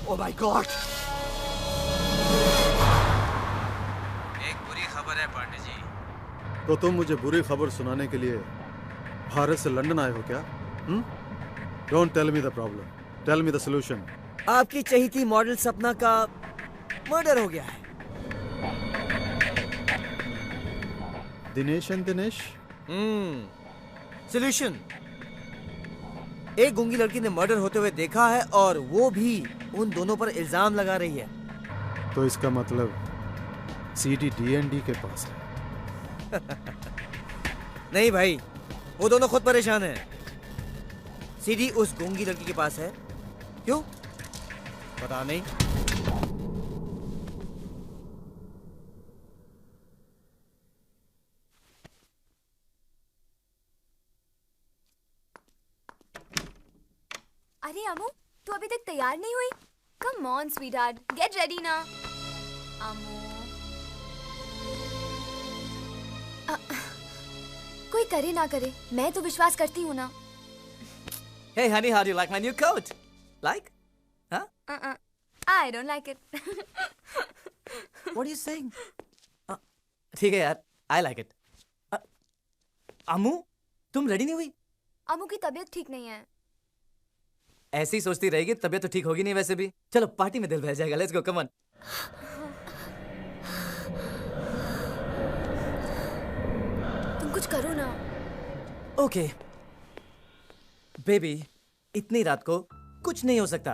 Oh my God. एक बुरी खबर है पांडे जी। तो तुम मुझे बुरी खबर सुनाने के लिए भारत से लंदन आए हो क्या? Don't tell me the problem. Tell me the solution. आपकी चहीती मॉडल सपना का मर्डर हो गया है। दिनेश एंड दिनेश? सॉल्यूशन। एक गूंगी लड़की ने मर्डर होते हुए देखा है और वो भी उन दोनों पर इल्जाम लगा रही है। तो इसका मतलब सीडी D&D के पास है। नहीं भाई, वो दोनों खुद परेशान हैं। सीडी उस गूंगी लड़की के पास है क्यों? पता नहीं। अरे अमू, तू अभी तक तैयार नहीं हुई? Come on sweetheart, get ready ना। अमू कोई करे ना करे, मैं तो विश्वास करती हूँ ना। Hey honey, how do you like my new coat? Like? Huh? I don't like it. What are you saying? ठीक है यार, I like it. अमू, तुम रेडी नहीं हुई? अमू की तबीयत ठीक नहीं है। ऐसी सोचती रहेगी तबीयत तो ठीक होगी नहीं वैसे भी। चलो पार्टी में दिल बहल जाएगा। Let's go, come on. तुम कुछ करो ना। ओके बेबी, इतनी रात को कुछ नहीं हो सकता।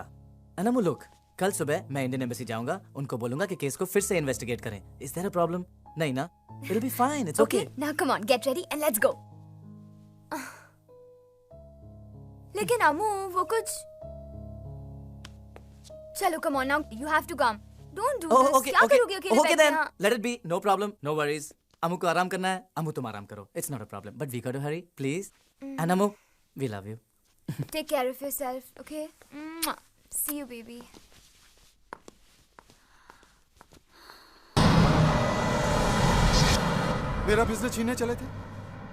अनमू लुक, कल सुबह मैं इंडियन एम्बेसी जाऊंगा, उनको बोलूंगा कि केस को फिर से इन्वेस्टिगेट करें। Is there a problem? नहीं ना? It be fine, it's okay. Now come on, get ready and let's go. लेकिन अमू वो कुछ, चलो come on now, you have to come. Don't do this. क्या करोगे अकेले बैठ के? Then let it be, no problem, no worries. Amu को आराम करना है, अमू तुम आराम करो, it's not a problem, but we got to hurry please. And Amu, we love you. Take care of yourself, okay? Mwah. See you, baby. मेरा business छीनने चले थे।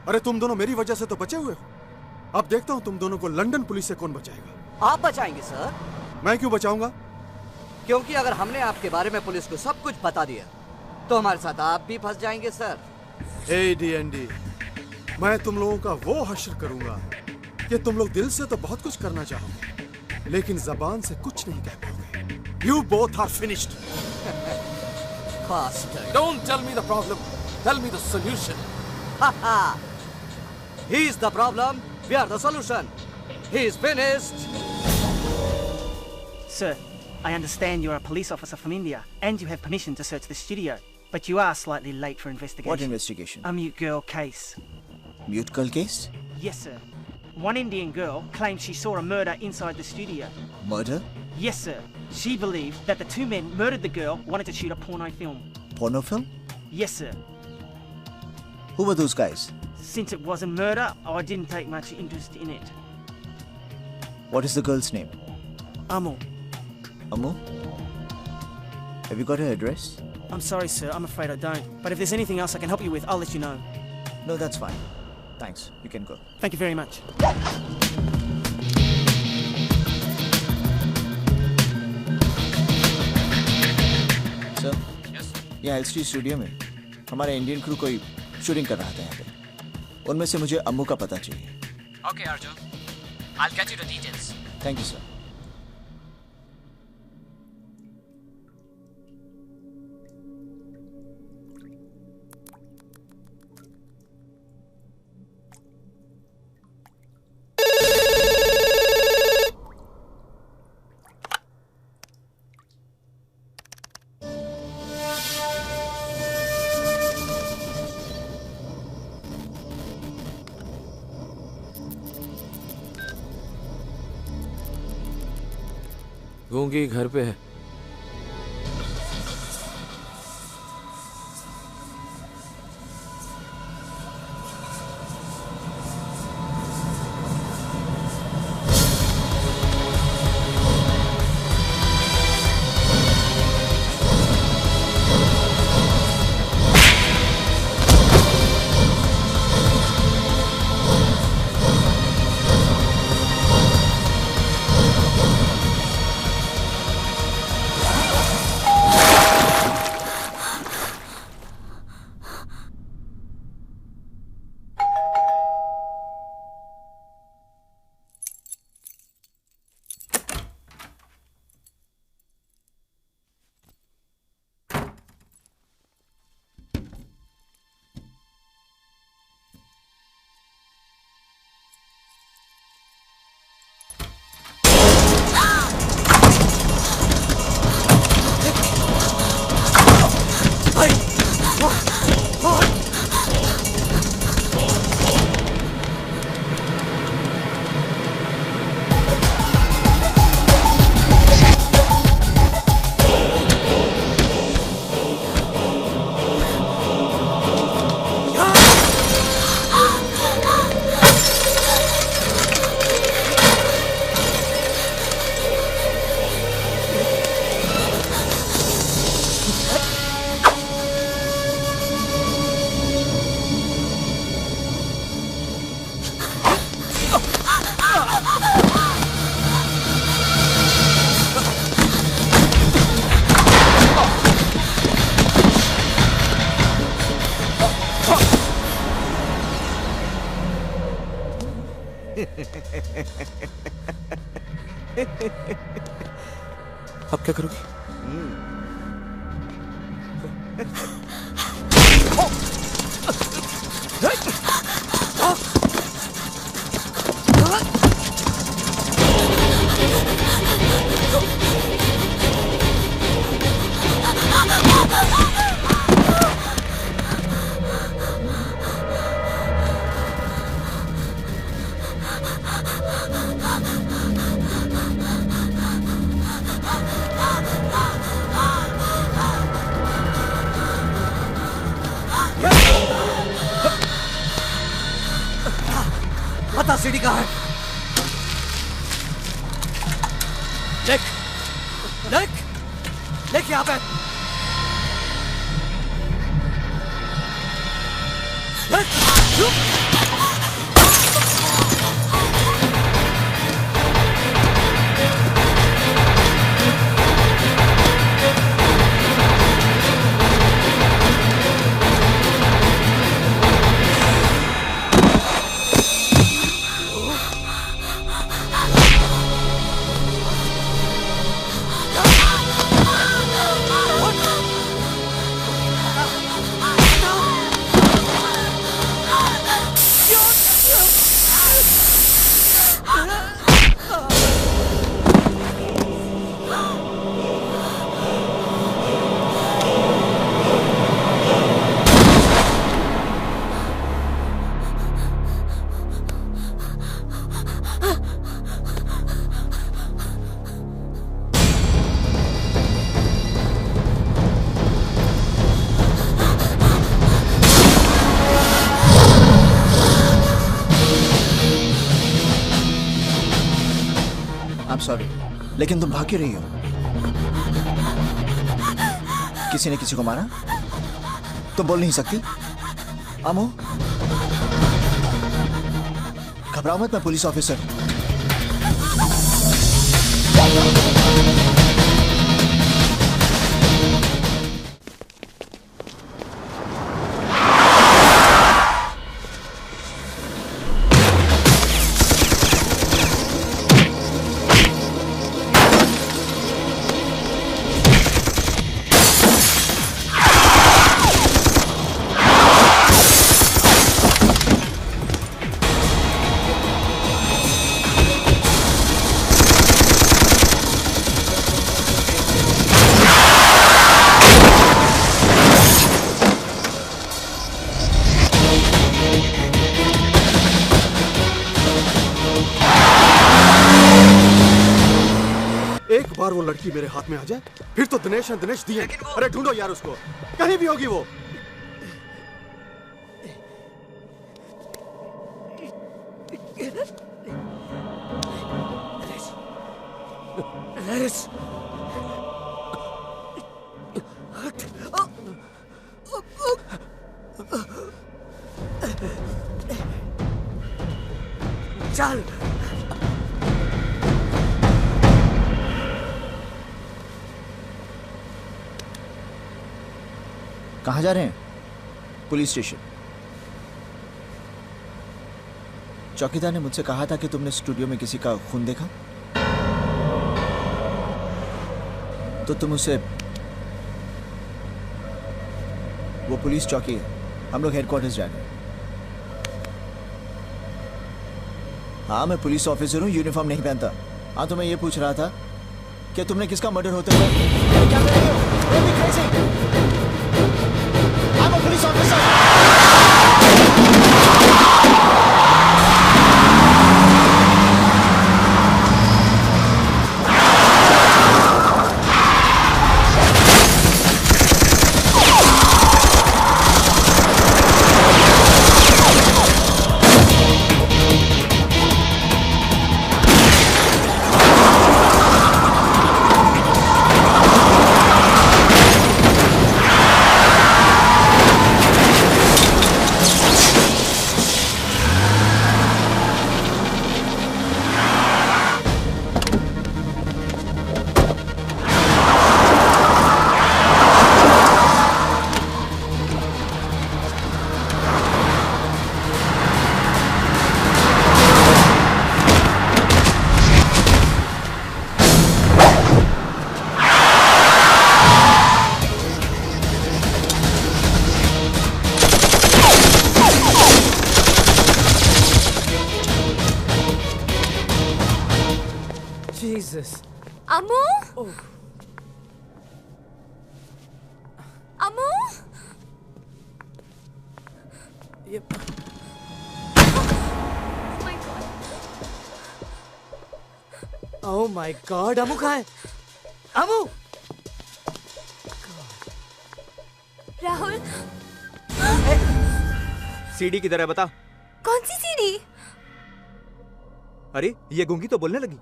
अरे तुम दोनों मेरी वजह से तो बचे हुए हो। अब देखता हूँ तुम दोनों को लंदन पुलिस से कौन बचाएगा। आप बचाएंगे सर। मैं क्यों बचाऊंगा? क्योंकि अगर हमने आपके बारे में पुलिस को सब कुछ बता दिया तो हमारे साथ आप भी फंस जाएंगे सर। AD&D, मैं तुम लोगों का वो हश्र करूंगा कि तुम लोग दिल से तो बहुत कुछ करना चाहोगे, लेकिन जबान से कुछ नहीं कह पाओगे। You both are finished. Don't tell me the problem. Tell me the solution. He is the problem. We are the solution. He is finished. Sir, I understand you're a police officer from India and you have permission to search the studio, but you are slightly late for investigation. What investigation? A mute girl case. Mute girl case? Yes, sir. One Indian girl claims she saw a murder inside the studio. Murder? Yes, sir. She believed that the two men murdered the girl, wanted to shoot a porno film. Porno film? Yes, sir. Who were those guys? Since it was a murder, I didn't take much interest in it. What is the girl's name? Amu. Amu? Have you got her address? I'm sorry, sir. I'm afraid I don't. But if there's anything else I can help you with, I'll let you know. No, that's fine. Thanks. You can go. Thank you very much. Sir? Yes? यहाँ LCD studio में हमारे Indian crew कोई shooting कर रहा था यहाँ पे। उनमें से मुझे अम्मू का पता चाहिए। Okay, Arjun. I'll get you the details. Thank you, sir. गूंगी घर पे है। अब क्या करोगी? बता सीढ़ी कहाँ है? देख, देख, देख यहाँ पे। सॉरी, लेकिन तुम भाग क्यों रही हो? किसी ने किसी को मारा? तुम बोल नहीं सकती? आमो, घबराओ मत, मैं पुलिस ऑफिसर। वो लड़की मेरे हाथ में आ जाए फिर तो दिनेश है, दिनेश दिए। अरे ढूंढो यार उसको, कहीं भी होगी वो। चल कहाँ जा रहे हैं? Police station. चौकीदार ने मुझसे कहा था कि तुमने स्टूडियो में किसी का खून देखा, तो तुम उसे, वो पुलिस चौकी है, हम लोग हेडक्वार्टर्स जा रहे हैं। हाँ मैं पुलिस ऑफिसर हूँ, यूनिफॉर्म नहीं पहनता। हाँ तो मैं ये पूछ रहा था कि तुमने किसका मर्डर होते हुए क्या कर रहे हो? I'm a police officer. Jesus. अम्मू अम्मू ये Oh my God, अम्मू कहाँ है? अम्मू! राहुल सीडी किधर है बता। कौन सी सीडी? अरे ये गूंगी तो बोलने लगी।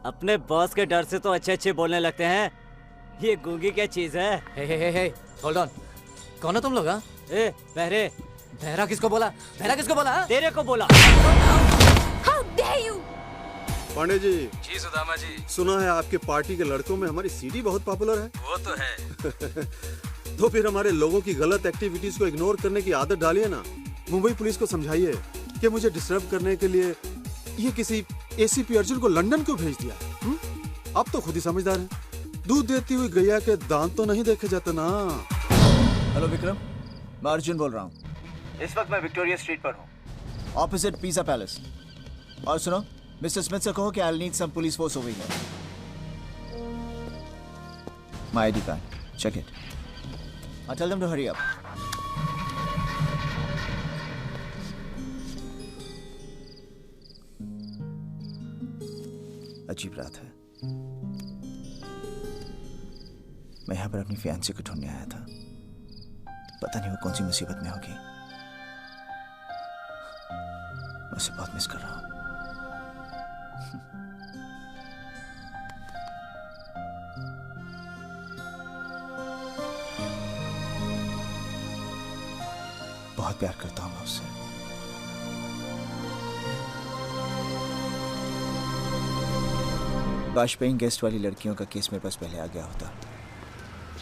अपने बॉस के डर से तो अच्छे अच्छे बोलने लगते हैं। ये गूंगी क्या चीज है? हे होल्ड ऑन। कौन हो तुम लोग? ए बहरे, बहरा किसको बोला? बहरा किसको बोला? तेरे को बोला। How dare you? Pandey ji. जी सुदामा जी। सुना है आपके पार्टी के लड़कों में हमारी सीडी बहुत पॉपुलर है। वो तो है। तो फिर हमारे लोगों की गलत एक्टिविटीज को इग्नोर करने की आदत डालिए ना। मुंबई पुलिस को समझाइए कि मुझे डिस्टर्ब करने के लिए ये किसी एसीपी अर्जुन को लंदन क्यों भेज दिया। अब तो खुद ही समझदार है। दूध देती हुई गैया के दांत तो नहीं देखे जाते ना। हेलो विक्रम, मैं अर्जुन बोल रहा हूँ। इस वक्त मैं विक्टोरिया स्ट्रीट पर हूँ, ऑपोजिट पिज़्ज़ा पैलेस। और सुनो, मिस्टर स्मिथ से कहो कि I need some police force over here. My ID card, check it. I tell them to hurry up. अजीब रात है। मैं यहाँ पर अपनी फियांसी को ढूंढने आया था। पता नहीं वो कौन सी मुसीबत में होगी। मैं उसे बहुत मिस कर रहा हूँ। बहुत प्यार करता हूं मैं उससे। बाश पेइंग गेस्ट वाली लड़कियों का केस मेरे पास पहले आ गया होता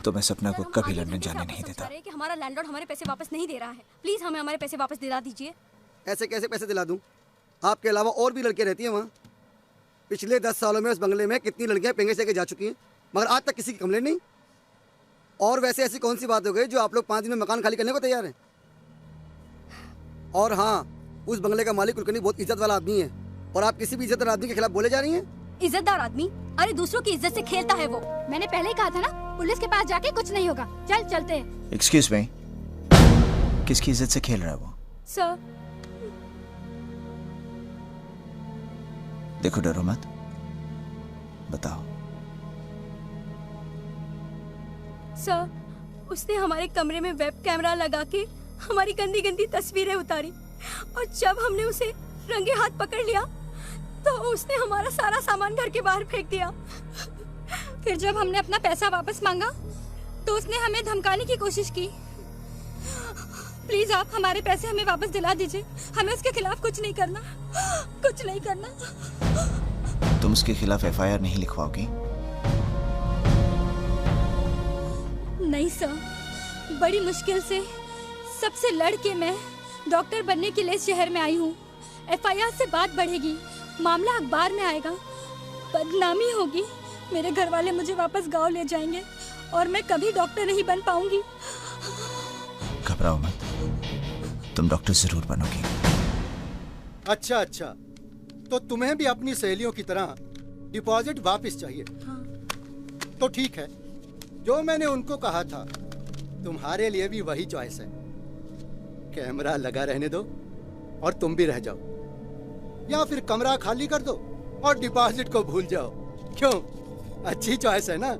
तो मैं सपना को कभी लंदन जाने नहीं देता। कि हमारा लैंडलॉर्ड हमारे पैसे वापस नहीं दे रहा है। प्लीज हमें हमारे पैसे वापस दिला दीजिए। ऐसे कैसे पैसे दिला दूं? आपके अलावा और भी लड़कियां रहती हैं वहाँ। पिछले 10 सालों में उस बंगले में कितनी लड़कियां पेंगे से जा चुकी हैं, मगर आज तक किसी की कंप्लेंट नहीं। और वैसे ऐसी कौन सी बात हो गई जो आप लोग 5 दिन में मकान खाली करने को तैयार हैं? और हाँ, उस बंगले का मालिक कुलकर्णी बहुत इज्जत वाला आदमी है और आप किसी भी इज्जतदार आदमी के खिलाफ बोले जा रही हैं। इज्जतदार आदमी? अरे दूसरों की इज्जत से खेलता है वो। मैंने पहले ही कहा था ना, पुलिस के पास जाके कुछ नहीं होगा। चल चलते हैं। एक्सक्यूज मी, किसकी इज्जत से खेल रहा है वो? सर। देखो, डरो मत, बताओ। सर, उसने हमारे कमरे में वेब कैमरा लगा के हमारी गंदी गंदी तस्वीरें उतारी और जब हमने उसे रंगे हाथ पकड़ लिया तो उसने हमारा सारा सामान घर के बाहर फेंक दिया। फिर जब हमने अपना पैसा वापस मांगा तो उसने हमें धमकाने की कोशिश की। प्लीज आप हमारे पैसे हमें वापस दिला दीजिए। हमें उसके खिलाफ कुछ नहीं करना, कुछ नहीं करना। तुम उसके खिलाफ एफआईआर नहीं लिखवाओगी? नहीं सर, बड़ी मुश्किल से सबसे लड़ के मैं डॉक्टर बनने के लिए शहर में आई हूँ। एफआईआर से बात बढ़ेगी, मामला अखबार में आएगा, बदनामी होगी, मेरे घर वाले मुझे वापस गांव ले जाएंगे और मैं कभी डॉक्टर नहीं बन पाऊंगी। घबराओ मत, तुम डॉक्टर जरूर बनोगी। अच्छा, तो तुम्हें भी अपनी सहेलियों की तरह डिपॉजिट वापस चाहिए? हाँ। तो ठीक है, जो मैंने उनको कहा था तुम्हारे लिए भी वही चॉइस है। कैमरा लगा रहने दो और तुम भी रह जाओ, या फिर कमरा खाली कर दो और डिपॉजिट को भूल जाओ। क्यों, अच्छी चॉइस है ना?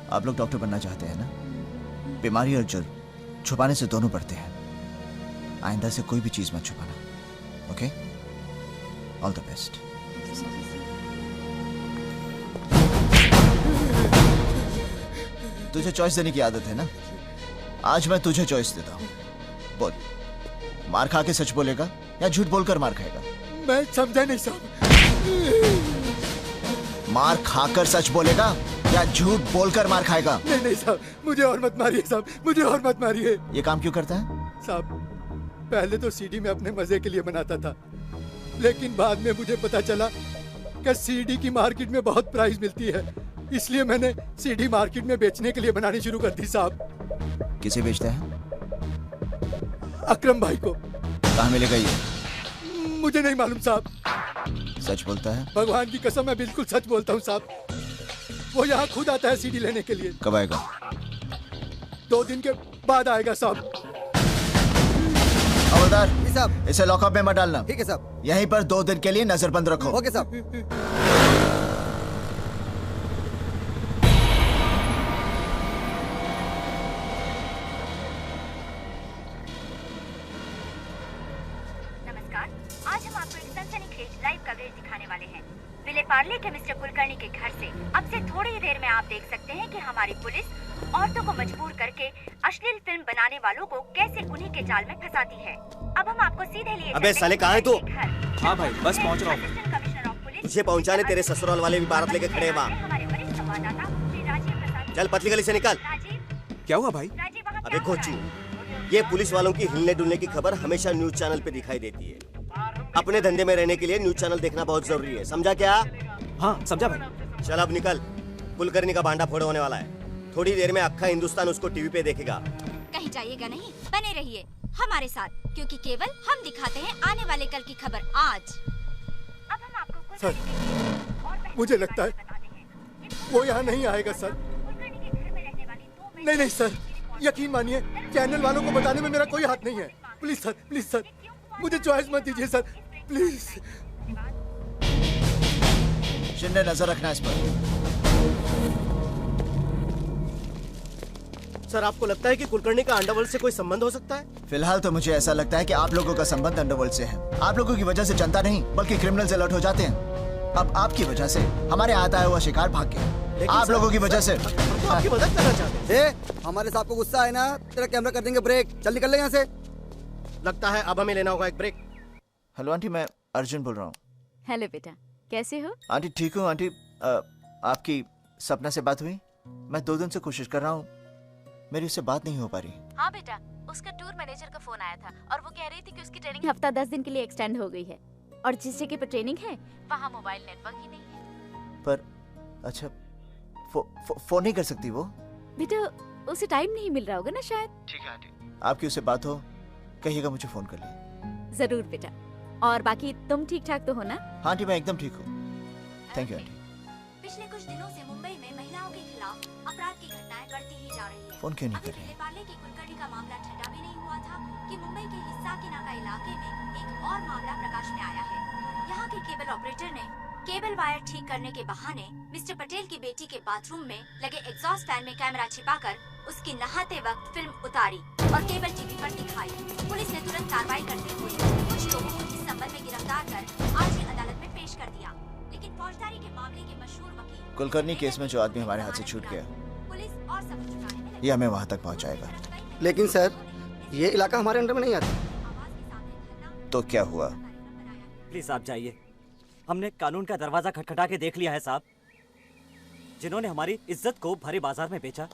आप लोग डॉक्टर बनना चाहते हैं ना? बीमारी और जुर्म छुपाने से दोनों बढ़ते हैं। आइंदा से कोई भी चीज मत छुपाना, ओके? All the best. तुझे चॉइस देने की आदत है ना? आज मैं तुझे चॉइस देता हूँ। बोल, मार खा के सच बोलेगा या झूठ बोलकर मार खाएगा? मैं समझा नहीं साहब। मार खाकर सच बोलेगा या झूठ बोलकर मार खाएगा? नहीं साहब, मुझे और मत मारिए साहब, मुझे और मत मारिए। ये काम क्यों करता है? साहब, पहले तो सीडी में अपने मजे के लिए बनाता था, लेकिन बाद में मुझे पता चला कि सीडी की मार्केट में बहुत प्राइस मिलती है, इसलिए मैंने सीडी मार्केट में बेचने के लिए बनानी शुरू कर दी साहब। किसे बेचता है? अकरम भाई को। कहाँ मिलेगा ये? मुझे नहीं मालूम साहब। सच बोलता है? भगवान की कसम मैं बिल्कुल सच बोलता हूँ साहब। वो यहाँ खुद आता है सीडी लेने के लिए। कब आएगा? 2 दिन के बाद आएगा साहब। हवलदार साहब, इसे लॉकअप में मत डालना। ठीक है साहब। यहीं पर 2 दिन के लिए नजरबंद रखो। ओके साहब। नमस्कार, आज हम आपको एक सनसनीखेज लाइव कवरेज दिखाने वाले हैं। विले पार्ले के मिस्टर कुलकर्णी के घर से अब से थोड़ी ही देर में आप देख सकते हैं कि हमारी पुलिस औरतों को मजबूर करके अश्लील फिल्म बनाने वालों को कैसे उन्हीं के जाल में फंसाती है। अब हम आपको सीधे लिए अबे साले कहाँ है तू? हाँ भाई बस पहुँच रहा हूँ। तुझे पहुँचाने तेरे ससुराल वाले भी भारत लेके खड़े हैं वहाँ। हमारे वरिष्ठ संवाददाता श्री राजीव प्रसाद। चल पतली गली से निकल। क्या हुआ भाई? अबे कोची, ये पुलिस वालों की हिलने डुलने की खबर हमेशा न्यूज चैनल पे दिखाई देती है। अपने धंधे में रहने के लिए न्यूज चैनल देखना बहुत जरूरी है, समझा क्या? हाँ समझा भाई। चल अब निकल, कुलकर्णी का भांडा फोड़ होने वाला है। थोड़ी देर में अक्खा हिंदुस्तान उसको टीवी पे देखेगा। कहीं जाइएगा नहीं, बने रहिए हमारे साथ, क्योंकि केवल हम दिखाते हैं आने वाले कल की खबर आज। अब हम आपको सर, मुझे लगता है वो यहाँ नहीं आएगा सर। नहीं सर, यकीन मानिए चैनल वालों को बताने में मेरा कोई हाथ नहीं है। प्लीज सर, मुझे चॉइस मत दीजिए सर, प्लीज। शिंदे नजर रखना इस पर। सर आपको लगता है कि कुलकर्णी का अंडरवर्ल्ड से कोई संबंध हो सकता है? फिलहाल तो मुझे ऐसा लगता है कि आप लोगों का संबंध अंडरवर्ल्ड से है। आप लोगों की वजह से जनता नहीं बल्कि क्रिमिनल्स अलर्ट हो जाते हैं। अब आपकी वजह से हमारे हाथ आया हुआ शिकार भाग गया। आप लोगों की वजह से आपकी मदद करना चाहते हैं। हमारे साहब को गुस्सा है ना, तेरा कैमरा कर देंगे ब्रेक। चल निकल ले यहाँ से। लगता है अब हमें लेना होगा एक ब्रेक। हेलो आंटी, मैं अर्जुन बोल रहा हूँ। हेलो बेटा, कैसे हो? आंटी ठीक हूँ आंटी। आपकी सपना से बात हुई? मैं 2 दिन से कोशिश कर रहा हूँ, मेरी उससे बात नहीं हो पा रही। हाँ बेटा, उसका टूर मैनेजर का फोन आया था और वो कह रही थी कि उसकी ट्रेनिंग हफ्ता 10 दिन के लिए एक्सटेंड हो गई है और जिस जगह पर ट्रेनिंग है वहाँ मोबाइल नेटवर्क ही नहीं है। पर अच्छा, फोन नहीं कर सकती वो? बेटा उसे टाइम नहीं मिल रहा होगा ना शायद। ठीक है आंटी, आपकी उससे बात हो कहिएगा मुझे फोन कर ले। जरूर बेटा। और बाकी तुम ठीक ठाक तो हो ना? हाँ आंटी, मैं एकदम ठीक हूँ। Thank you aunty. पिछले कुछ दिनों से मुंबई में महिलाओं के खिलाफ अपराध की घटनाएं बढ़ती ही जा रही है। फोन क्यों नहीं कर रही? विले पार्ले की कुलकर्णी का मामला ठंडा भी नहीं हुआ था कि मुंबई के हिस्साकीनाका इलाके में एक और मामला प्रकाश में आया है। यहाँ के केबल ऑपरेटर ने केबल वायर ठीक करने के बहाने मिस्टर पटेल की बेटी के बाथरूम में लगे एग्जॉस्ट फैन में कैमरा छिपाकर उसकी नहाते वक्त फिल्म उतारी और केबल टीवी पर दिखाई। पुलिस ने तुरंत कार्रवाई करते हुए कुछ लोगों को इस संबंध में गिरफ्तार कर आज ही अदालत में पेश कर दिया। लेकिन फौजदारी के मामले के मशहूर वकील कुलकर्णी केस में जो आदमी हमारे हाथ से छूट गया, पुलिस और सबूत जुटाने में ये हमें वहाँ तक पहुँचाएगा। लेकिन सर, ये इलाका हमारे अंडर में नहीं आता। तो क्या हुआ? प्लीज आप जाइए, हमने कानून का दरवाजा खटखटा के देख लिया है साहब। जिन्होंने हमारी इज्जत को भरे बाजार में बेचा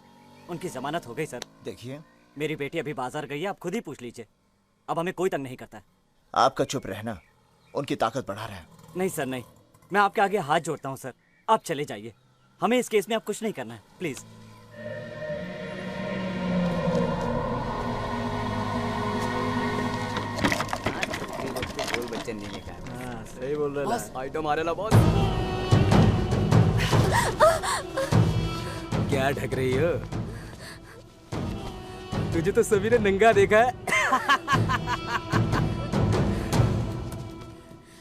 उनकी जमानत हो गई सर। देखिए, मेरी बेटी अभी बाजार गई है, आप खुद ही पूछ लीजिए। अब हमें कोई तंग नहीं करता है। आपका चुप रहना उनकी ताकत बढ़ा रहा है। नहीं सर नहीं, मैं आपके आगे हाथ जोड़ता हूँ सर, आप चले जाइए। हमें इस केस में आप कुछ नहीं करना है, प्लीज। बच्चे नहीं है। सही बोल रहे बॉस। आइटम आ रहा बॉस। क्या ढक रही हो? तुझे तो सभी ने नंगा देखा है।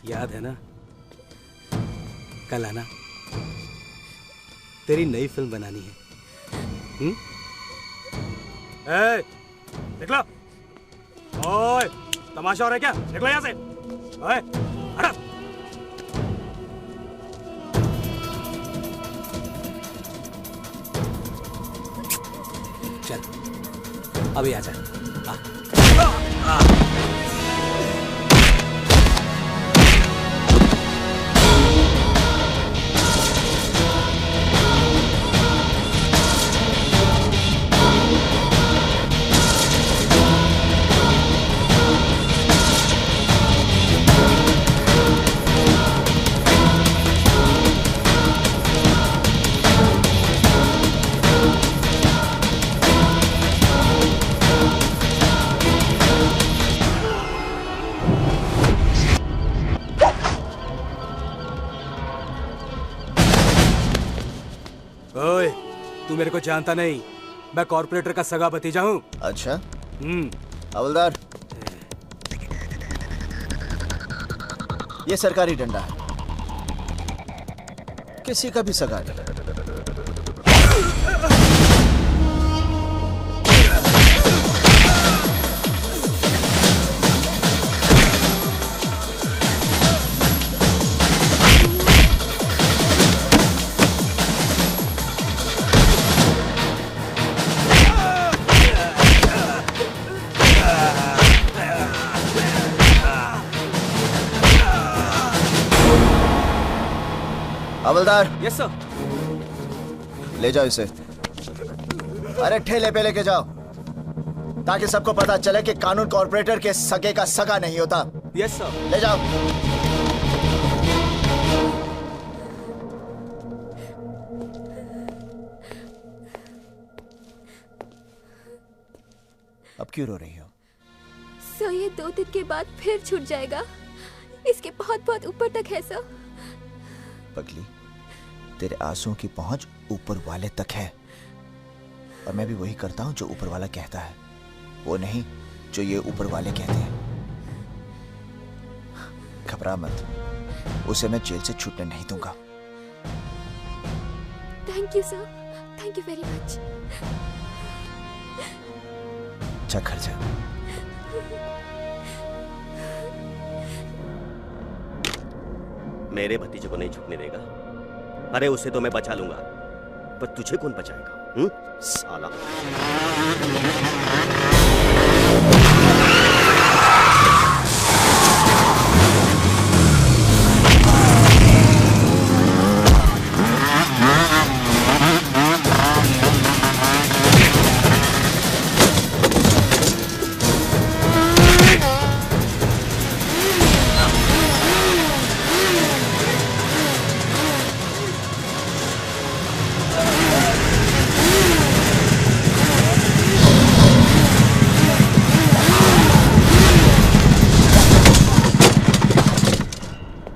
याद है ना, कल आना, तेरी नई फिल्म बनानी है। निकलो। ओए, तमाशा हो रहा है क्या? निकलो यहाँ से। ओए, हटो। चल, अभी आ जा। ओए, तू मेरे को जानता नहीं, मैं कॉर्पोरेटर का सगा भतीजा हूँ। अच्छा? हवलदार, ये सरकारी डंडा है, किसी का भी सगा नहीं। हवलदार। Yes sir. ले जाओ इसे। अरे ठेले पे लेके जाओ, ताकि सबको पता चले कि कानून कॉर्पोरेटर के सगे का सगा नहीं होता। Yes sir. ले जाओ। अब क्यों रो रही हो? सर, ये 2 दिन के बाद फिर छूट जाएगा। इसके बहुत बहुत ऊपर तक है सर। पगली, तेरे आंसुओं की पहुंच ऊपर वाले तक है, और मैं भी वही करता हूं जो ऊपर वाला कहता है, वो नहीं जो ये ऊपर वाले कहते हैं। घबरा मत, उसे मैं जेल से छूटने नहीं दूंगा। Thank you sir, thank you very much. अच्छा, घर जा। मेरे भतीजे को नहीं छूटने देगा। अरे उसे तो मैं बचा लूंगा, पर तुझे कौन बचाएगा? साला।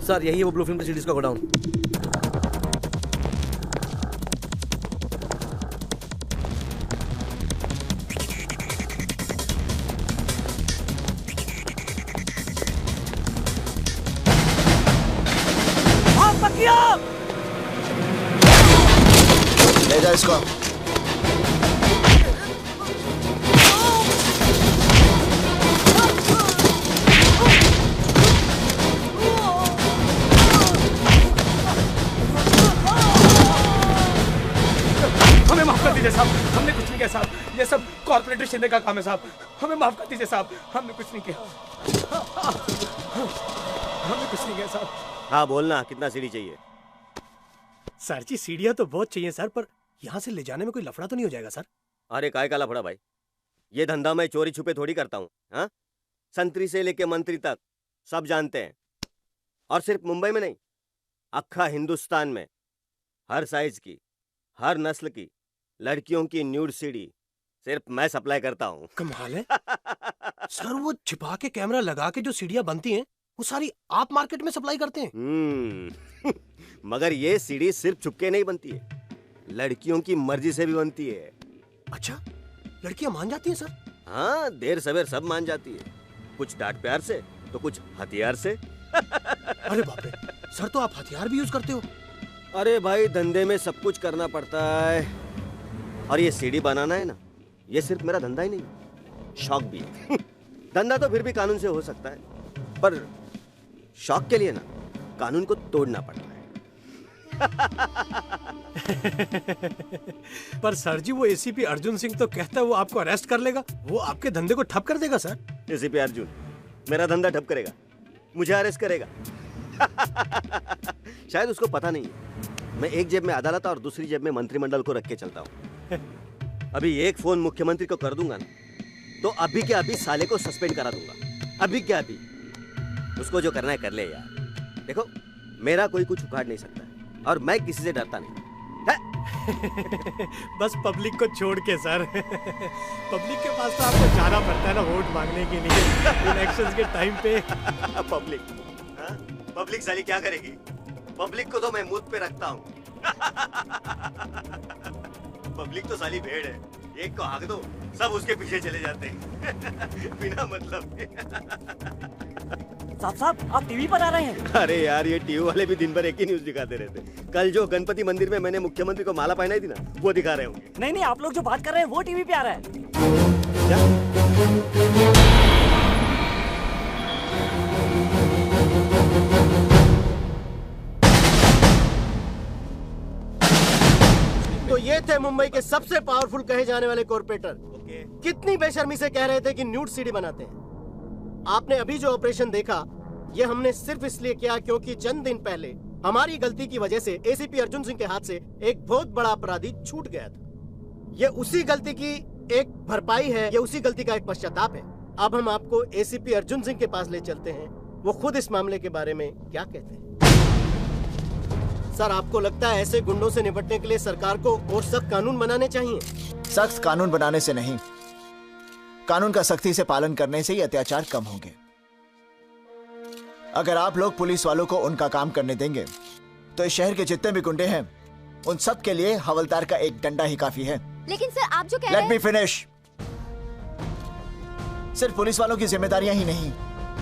सर, यही है वो ब्लू फिल्म की सीरीज का गोडाउन। ले जा इसको। साहब, हमने कुछ नहीं किया साहब, ये सब कॉर्पोरेटर शिंदे का काम है साहब, हमें माफ कर दीजिए साहब, हमने कुछ नहीं किया, हमने कुछ नहीं किया साहब। हाँ बोलना, कितना सीढ़ी चाहिए? सर जी, सीढ़ियाँ तो बहुत चाहिए सर, पर यहाँ से ले जाने में कोई लफड़ा तो नहीं हो जाएगा सर? अरे काय का लफड़ा भाई, ये धंधा मैं चोरी छुपे थोड़ी करता हूँ। हाँ, संतरी से लेके मंत्री तक सब जानते हैं, और सिर्फ मुंबई में नहीं, अक्खा हिंदुस्तान में हर साइज की, हर नस्ल की लड़कियों की न्यूड सीडी सिर्फ मैं सप्लाई करता हूँ। कमाल है सर, वो छिपा के कैमरा लगा के जो सीढ़ियाँ बनती हैं, वो सारी आप मार्केट में सप्लाई करते हैं? मगर ये सीडी सिर्फ छुपके नहीं बनती है, लड़कियों की मर्जी से भी बनती है। अच्छा, लड़कियाँ मान जाती हैं सर? हाँ, देर सवेर सब मान जाती है, कुछ डांट प्यार से तो कुछ हथियार से। अरे बाप रे सर, तो आप हथियार भी यूज करते हो? अरे भाई, धंधे में सब कुछ करना पड़ता है, और ये सीडी बनाना है ना, ये सिर्फ मेरा धंधा ही नहीं, शौक भी है। धंधा तो फिर भी कानून से हो सकता है, पर शौक के लिए ना कानून को तोड़ना पड़ता है। पर सर जी, वो एसीपी अर्जुन सिंह तो कहता है वो आपको अरेस्ट कर लेगा, वो आपके धंधे को ठप कर देगा सर। एसीपी अर्जुन मेरा धंधा ठप करेगा, मुझे अरेस्ट करेगा? शायद उसको पता नहीं है, मैं एक जेब में अदालत और दूसरी जेब में मंत्रिमंडल को रख के चलता हूँ। अभी एक फोन मुख्यमंत्री को कर दूंगा ना, तो अभी के अभी साले को सस्पेंड करा दूंगा। अभी के अभी, उसको जो करना है कर ले यार। देखो, मेरा कोई कुछ उखाड़ नहीं सकता, और मैं किसी से डरता नहीं। बस पब्लिक को छोड़ के सर। पब्लिक के पास तो आपको जाना पड़ता है ना वोट मांगने के लिए इलेक्शंस के टाइम पे। पब्लिक साली क्या करेगी? पब्लिक को तो मैं मुंह पे रखता हूँ, पब्लिक तो साली भेड़ है, एक को हाँक दो सब उसके पीछे चले जाते हैं बिना मतलब के। साहब आप टीवी पर आ रहे हैं? अरे यार ये टीवी वाले भी दिन भर एक ही न्यूज दिखाते रहते। कल जो गणपति मंदिर में मैंने मुख्यमंत्री को माला पहनाई थी ना, वो दिखा रहे होंगे। नहीं नहीं, आप लोग जो बात कर रहे हैं वो टीवी पे आ रहा है। तो ये थे मुंबई के सबसे पावरफुल कहे जाने वाले कॉर्पोरेटर। कितनी बेशर्मी से कह रहे थे कि न्यूड सीडी बनाते हैं। आपने अभी जो ऑपरेशन देखा, ये हमने सिर्फ इसलिए किया क्योंकि चंद दिन पहले हमारी गलती की वजह से एसीपी अर्जुन सिंह के हाथ से एक बहुत बड़ा अपराधी छूट गया था। ये उसी गलती की एक भरपाई है, ये उसी गलती का एक पश्चाताप है। अब हम आपको एसीपी अर्जुन सिंह के पास ले चलते हैं, वो खुद इस मामले के बारे में क्या कहते हैं। सर, आपको लगता है ऐसे गुंडों से निपटने के लिए सरकार को और सख्त कानून बनाने चाहिए? सख्त कानून बनाने से नहीं, कानून का सख्ती से पालन करने से ही अत्याचार कम होंगे। अगर आप लोग पुलिस वालों को उनका काम करने देंगे तो इस शहर के जितने भी गुंडे हैं उन सब के लिए हवलदार का एक डंडा ही काफी है। लेकिन सर आप जो कह रहे हैं। Let me finish. सिर्फ पुलिस वालों की जिम्मेदारियां ही नहीं,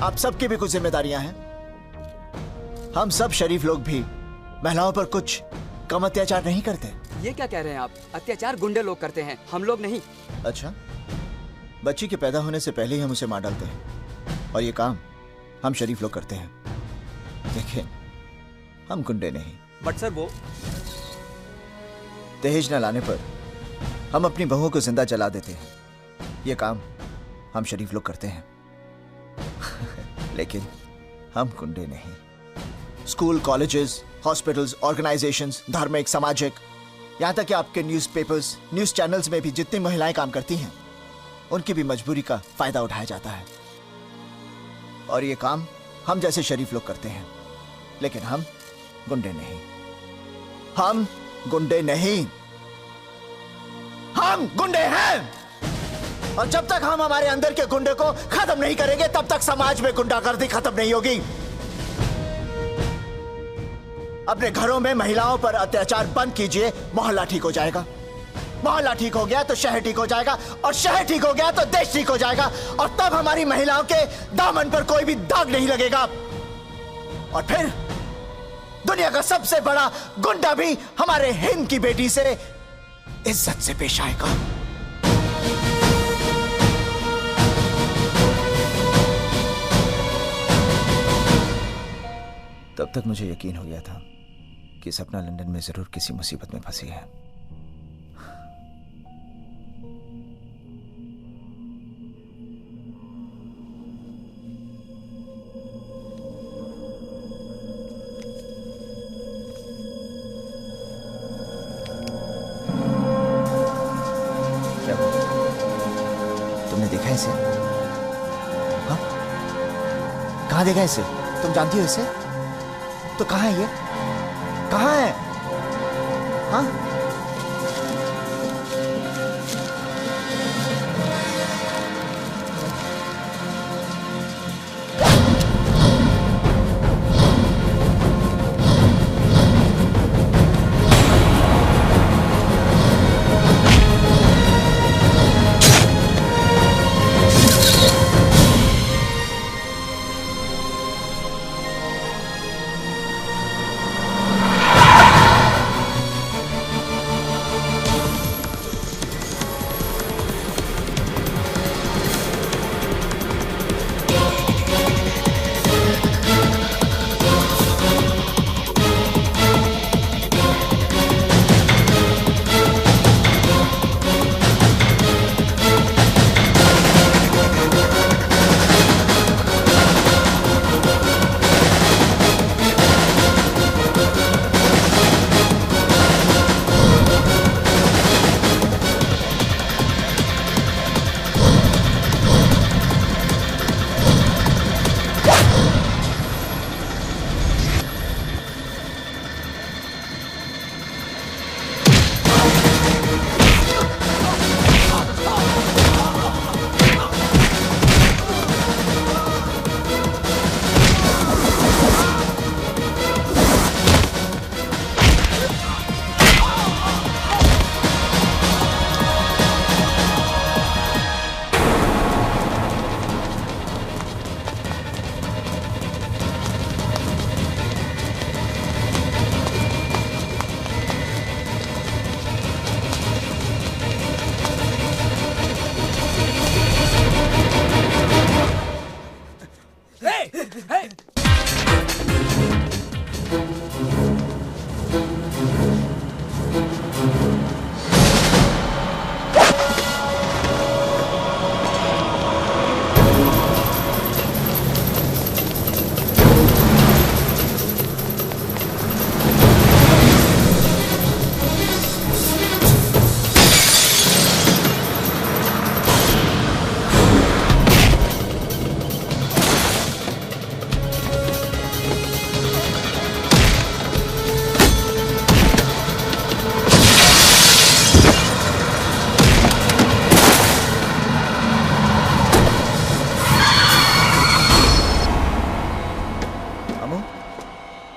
आप सबकी भी कुछ जिम्मेदारियां हैं। हम सब शरीफ लोग भी महिलाओं पर कुछ कम अत्याचार नहीं करते। ये क्या कह रहे हैं आप? अत्याचार गुंडे लोग करते हैं, हम लोग नहीं। अच्छा, बच्ची के पैदा होने से पहले ही हम उसे मार डालते हैं और ये काम हम शरीफ लोग करते हैं। देखिए, हम गुंडे नहीं। बट सर वो दहेज न लाने पर हम अपनी बहुओं को जिंदा जला देते हैं। ये काम हम शरीफ लोग करते हैं लेकिन हम गुंडे नहीं। स्कूल, कॉलेजेस, हॉस्पिटल्स, ऑर्गेनाइजेशंस, धार्मिक, सामाजिक, यहाँ तक कि आपके न्यूज़पेपर्स, न्यूज़ चैनल्स में भी जितनी महिलाएं काम करती हैं उनकी भी मजबूरी का फायदा उठाया जाता है। और ये काम हम जैसे शरीफ लोग करते हैं, लेकिन हम गुंडे नहीं। हम गुंडे नहीं, हम गुंडे हैं। और जब तक हम हमारे अंदर के गुंडे को खत्म नहीं करेंगे तब तक समाज में गुंडागर्दी खत्म नहीं होगी। अपने घरों में महिलाओं पर अत्याचार बंद कीजिए, मोहल्ला ठीक हो जाएगा। मोहल्ला ठीक हो गया तो शहर ठीक हो जाएगा, और शहर ठीक हो गया तो देश ठीक हो जाएगा, और तब हमारी महिलाओं के दामन पर कोई भी दाग नहीं लगेगा। और फिर दुनिया का सबसे बड़ा गुंडा भी हमारे हिंद की बेटी से इज्जत से पेश आएगा। तब तक मुझे यकीन हो गया था कि सपना लंदन में जरूर किसी मुसीबत में फंसी है। तुमने देखा इसे? हाँ? कहाँ देखा इसे? तुम जानती हो इसे? तो कहाँ है ये? कहाँ है? हाँ?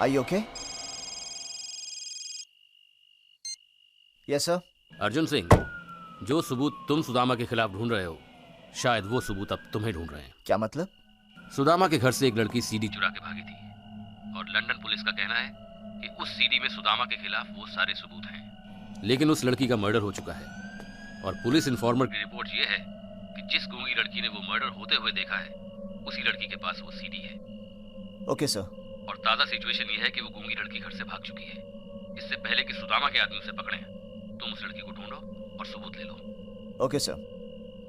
Are you okay? Yes, sir. Arjun Singh, जो सबूत तुम सुदामा के खिलाफ ढूंढ रहे हो, शायद वो सबूत अब तुम्हें ढूंढ रहे हैं। क्या मतलब? सुदामा के घर से एक लड़की सीडी चुरा के भागी थी और लंदन पुलिस का कहना है कि उस सीडी में सुदामा के खिलाफ वो सारे सबूत हैं। लेकिन उस लड़की का मर्डर हो चुका है और पुलिस इन्फॉर्मर की रिपोर्ट ये है कि जिस गूंगी लड़की ने वो मर्डर होते हुए देखा है, उसी लड़की के पास वो सीडी है। Okay sir. और ताज़ा सिचुएशन ये है कि वो गूंगी लड़की घर से भाग चुकी है। इससे पहले कि सुदामा के आदमी उसे पकड़े, तुम उस लड़की को ढूंढो और सबूत ले लो। Okay sir,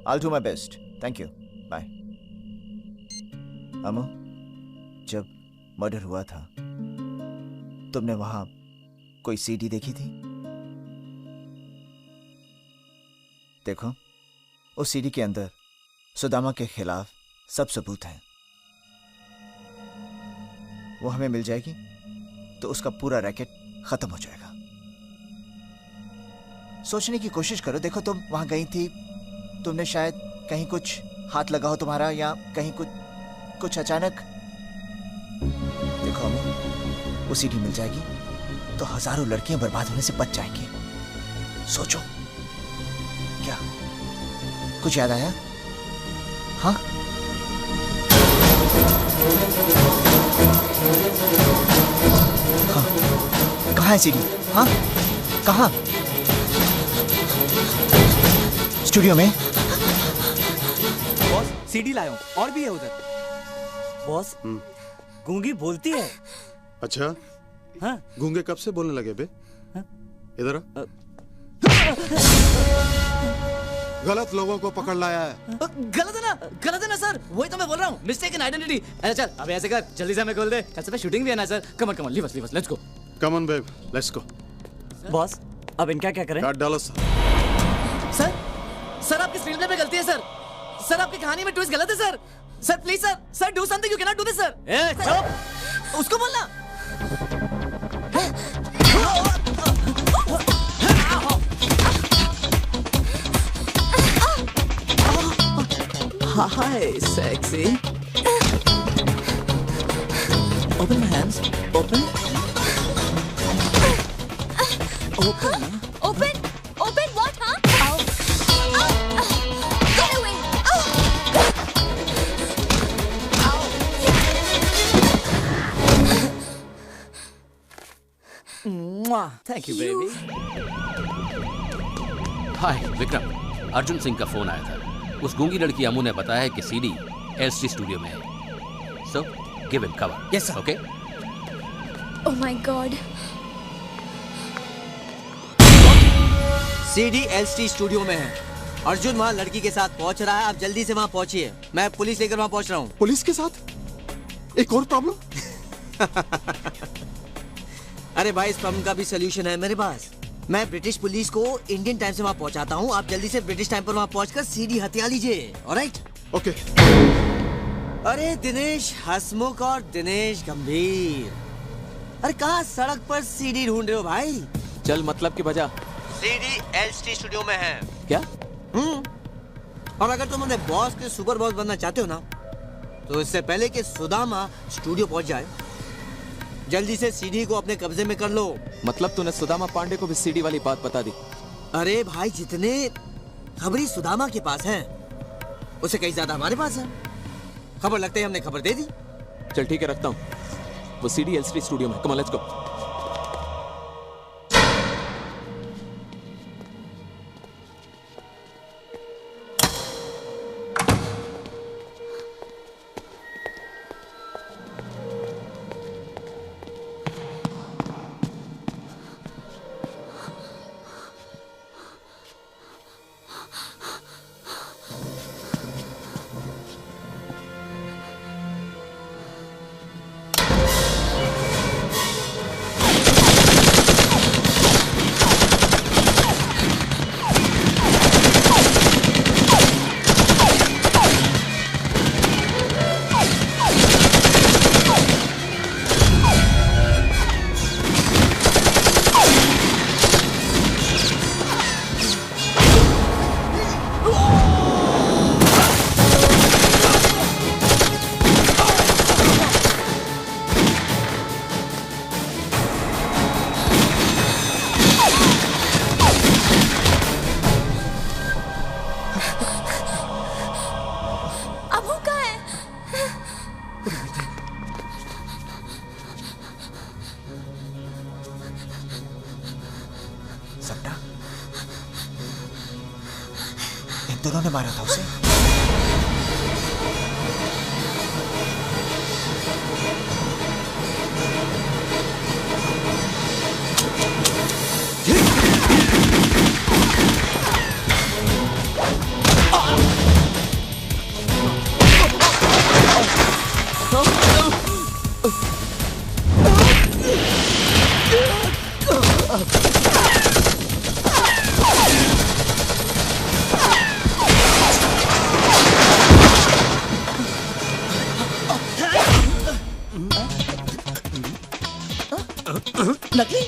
I'll do my best. Thank you. Bye. अमो, जब मर्डर हुआ था तुमने वहां कोई सीडी देखी थी? देखो, उस सीडी के अंदर सुदामा के खिलाफ सब सबूत हैं। वो हमें मिल जाएगी तो उसका पूरा रैकेट खत्म हो जाएगा। सोचने की कोशिश करो। देखो, तुम वहां गई थी, तुमने शायद कहीं कुछ हाथ लगा हो तुम्हारा, या कहीं कुछ अचानक। देखो अमो, वो सीडी मिल जाएगी तो हजारों लड़कियां बर्बाद होने से बच जाएंगी। सोचो, क्या कुछ याद आया? हाँ, कहाँ है सीडी? हाँ, कहाँ? स्टूडियो में। बॉस, सीडी लाया हूँ, और भी है उधर। बॉस, गूंगी बोलती है। अच्छा? हाँ। गूंगे कब से बोलने लगे बे? इधर आ। गलत लोगों को पकड़ लाया है। गलत है ना सर, वही तो मैं बोल रहा हूँ। Mistake in identity. अरे चल, अब ऐसे कर, जल्दी से हमें खोल दे। कल सुबह शूटिंग भी है ना sir. Come on leave us, let's go. Come on babe, let's go. Boss, अब इनका क्या करें? काट डालो सर। सर आपकी स्क्रीन प्ले में गलती है सर। सर आपकी कहानी में ट्विस्ट गलत है sir. Sir please sir do something, you can not do this sir. ए चुप, उसको बोलना। Hi, sexy. Open my hands. Open. Open what, huh? Get away. Thank you, baby. हाय विक्रम, अर्जुन सिंह का फोन आया था। उस गूंगी लड़की अमू ने बताया है कि सीडी एलसी स्टूडियो में है। So give him cover. Yes sir. Okay. Oh my God. CD LC studio में है। अर्जुन वहाँ लड़की के साथ पहुँच रहा है। आप जल्दी से वहाँ पहुँचिए। मैं पुलिस लेकर वहाँ पहुँच रहा हूँ। पुलिस के साथ? एक और प्रॉब्लम? अरे भाई, इस प्रॉब्लम का भी सोल्यूशन है मेरे पास। मैं ब्रिटिश पुलिस को इंडियन टाइम से वहाँ पहुँचाता हूँ। आप जल्दी से ब्रिटिश टाइम पर वहाँ पहुँचकर सीडी हथिया लीजिए। ऑलराइट? ओके। अरे दिनेश हसमुख और दिनेश गंभीर, अरे कहाँ सड़क पर सीडी ढूंढ रहे हो भाई? चल मतलब की बजा। सीडी एलसी स्टूडियो में है। क्या? और अगर तुम अपने बॉस के सुपर बॉस बनना चाहते हो ना, तो इससे पहले कि सुदामा स्टूडियो पहुंच जाए, जल्दी से सीडी को अपने कब्जे में कर लो। मतलब तूने सुदामा पांडे को भी सीडी वाली बात बता दी? अरे भाई, जितने खबरी सुदामा के पास हैं, उससे कहीं ज्यादा हमारे पास है। खबर लगते ही हमने खबर दे दी। चल ठीक है, रखता हूँ। वो सीडी एलसी स्टूडियो में। Come on, let's go. सपना, इन दोनों ने मारा था उसे? नकली?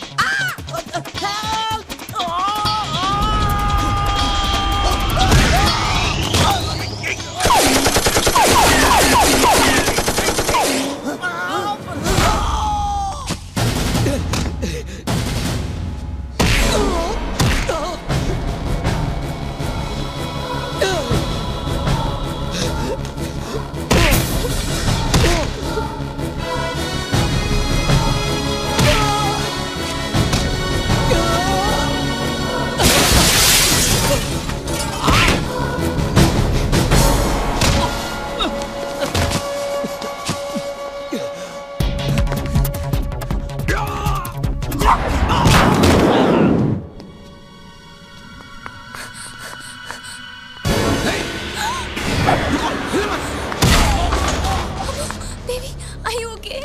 Baby, are you okay?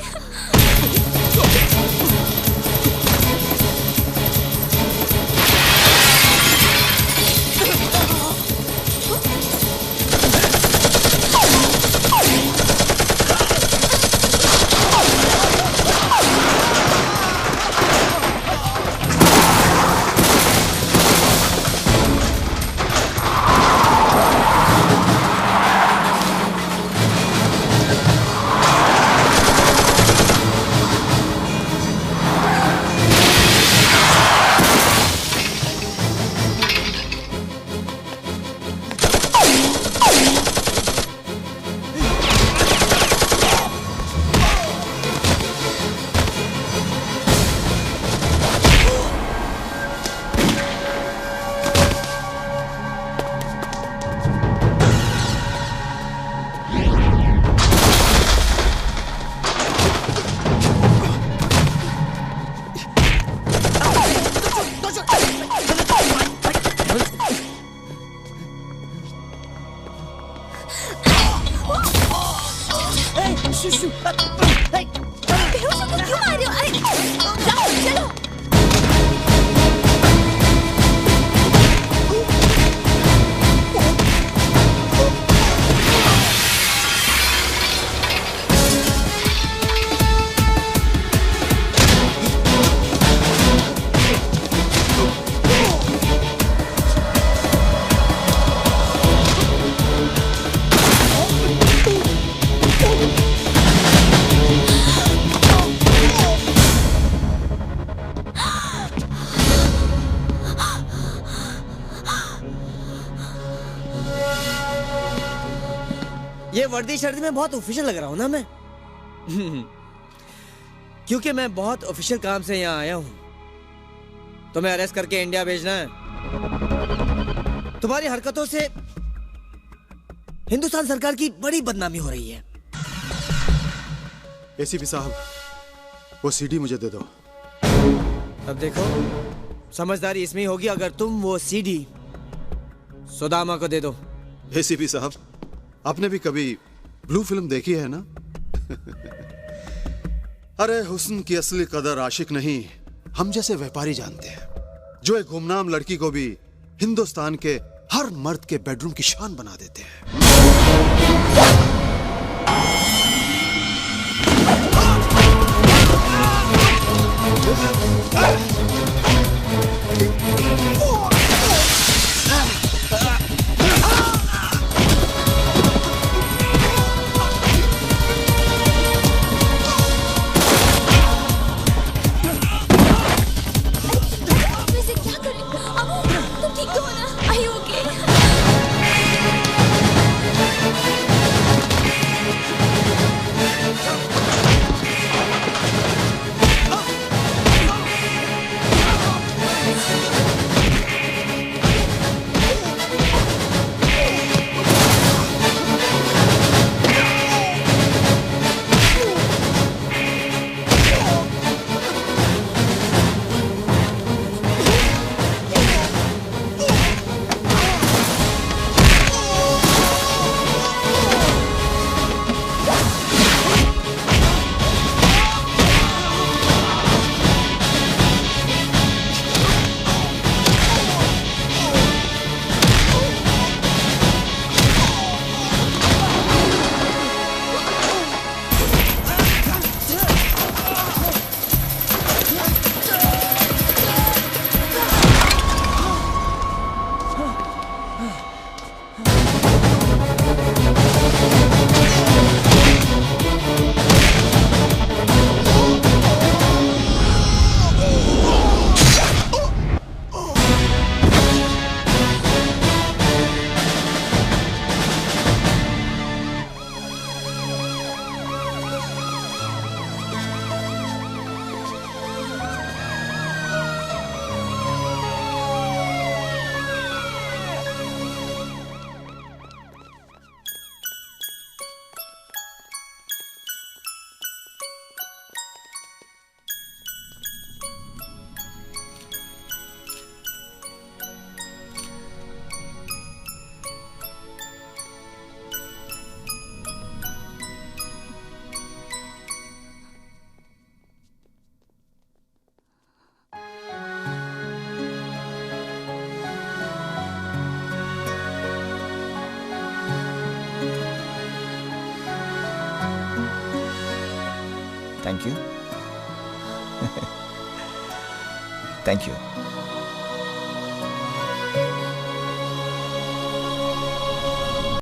बेहोश हो क्यों मार रहे हो? अरे जाओ, चलो। ये वर्दी शर्दी में बहुत ऑफिशियल लग रहा हूँ ना मैं? क्योंकि मैं बहुत ऑफिशियल काम से यहाँ आया हूँ। तुम्हें अरेस्ट करके इंडिया भेजना है। तुम्हारी हरकतों से हिंदुस्तान सरकार की बड़ी बदनामी हो रही है। एसीपी साहब, वो सीडी मुझे दे दो। अब देखो, समझदारी इसमें होगी अगर तुम वो सीडी सुदामा को दे दो। एसीपी साहब, आपने भी कभी ब्लू फिल्म देखी है ना? अरे हुस्न की असली कदर आशिक नहीं, हम जैसे व्यापारी जानते हैं, जो एक गुमनाम लड़की को भी हिंदुस्तान के हर मर्द के बेडरूम की शान बना देते हैं। Thank you thank you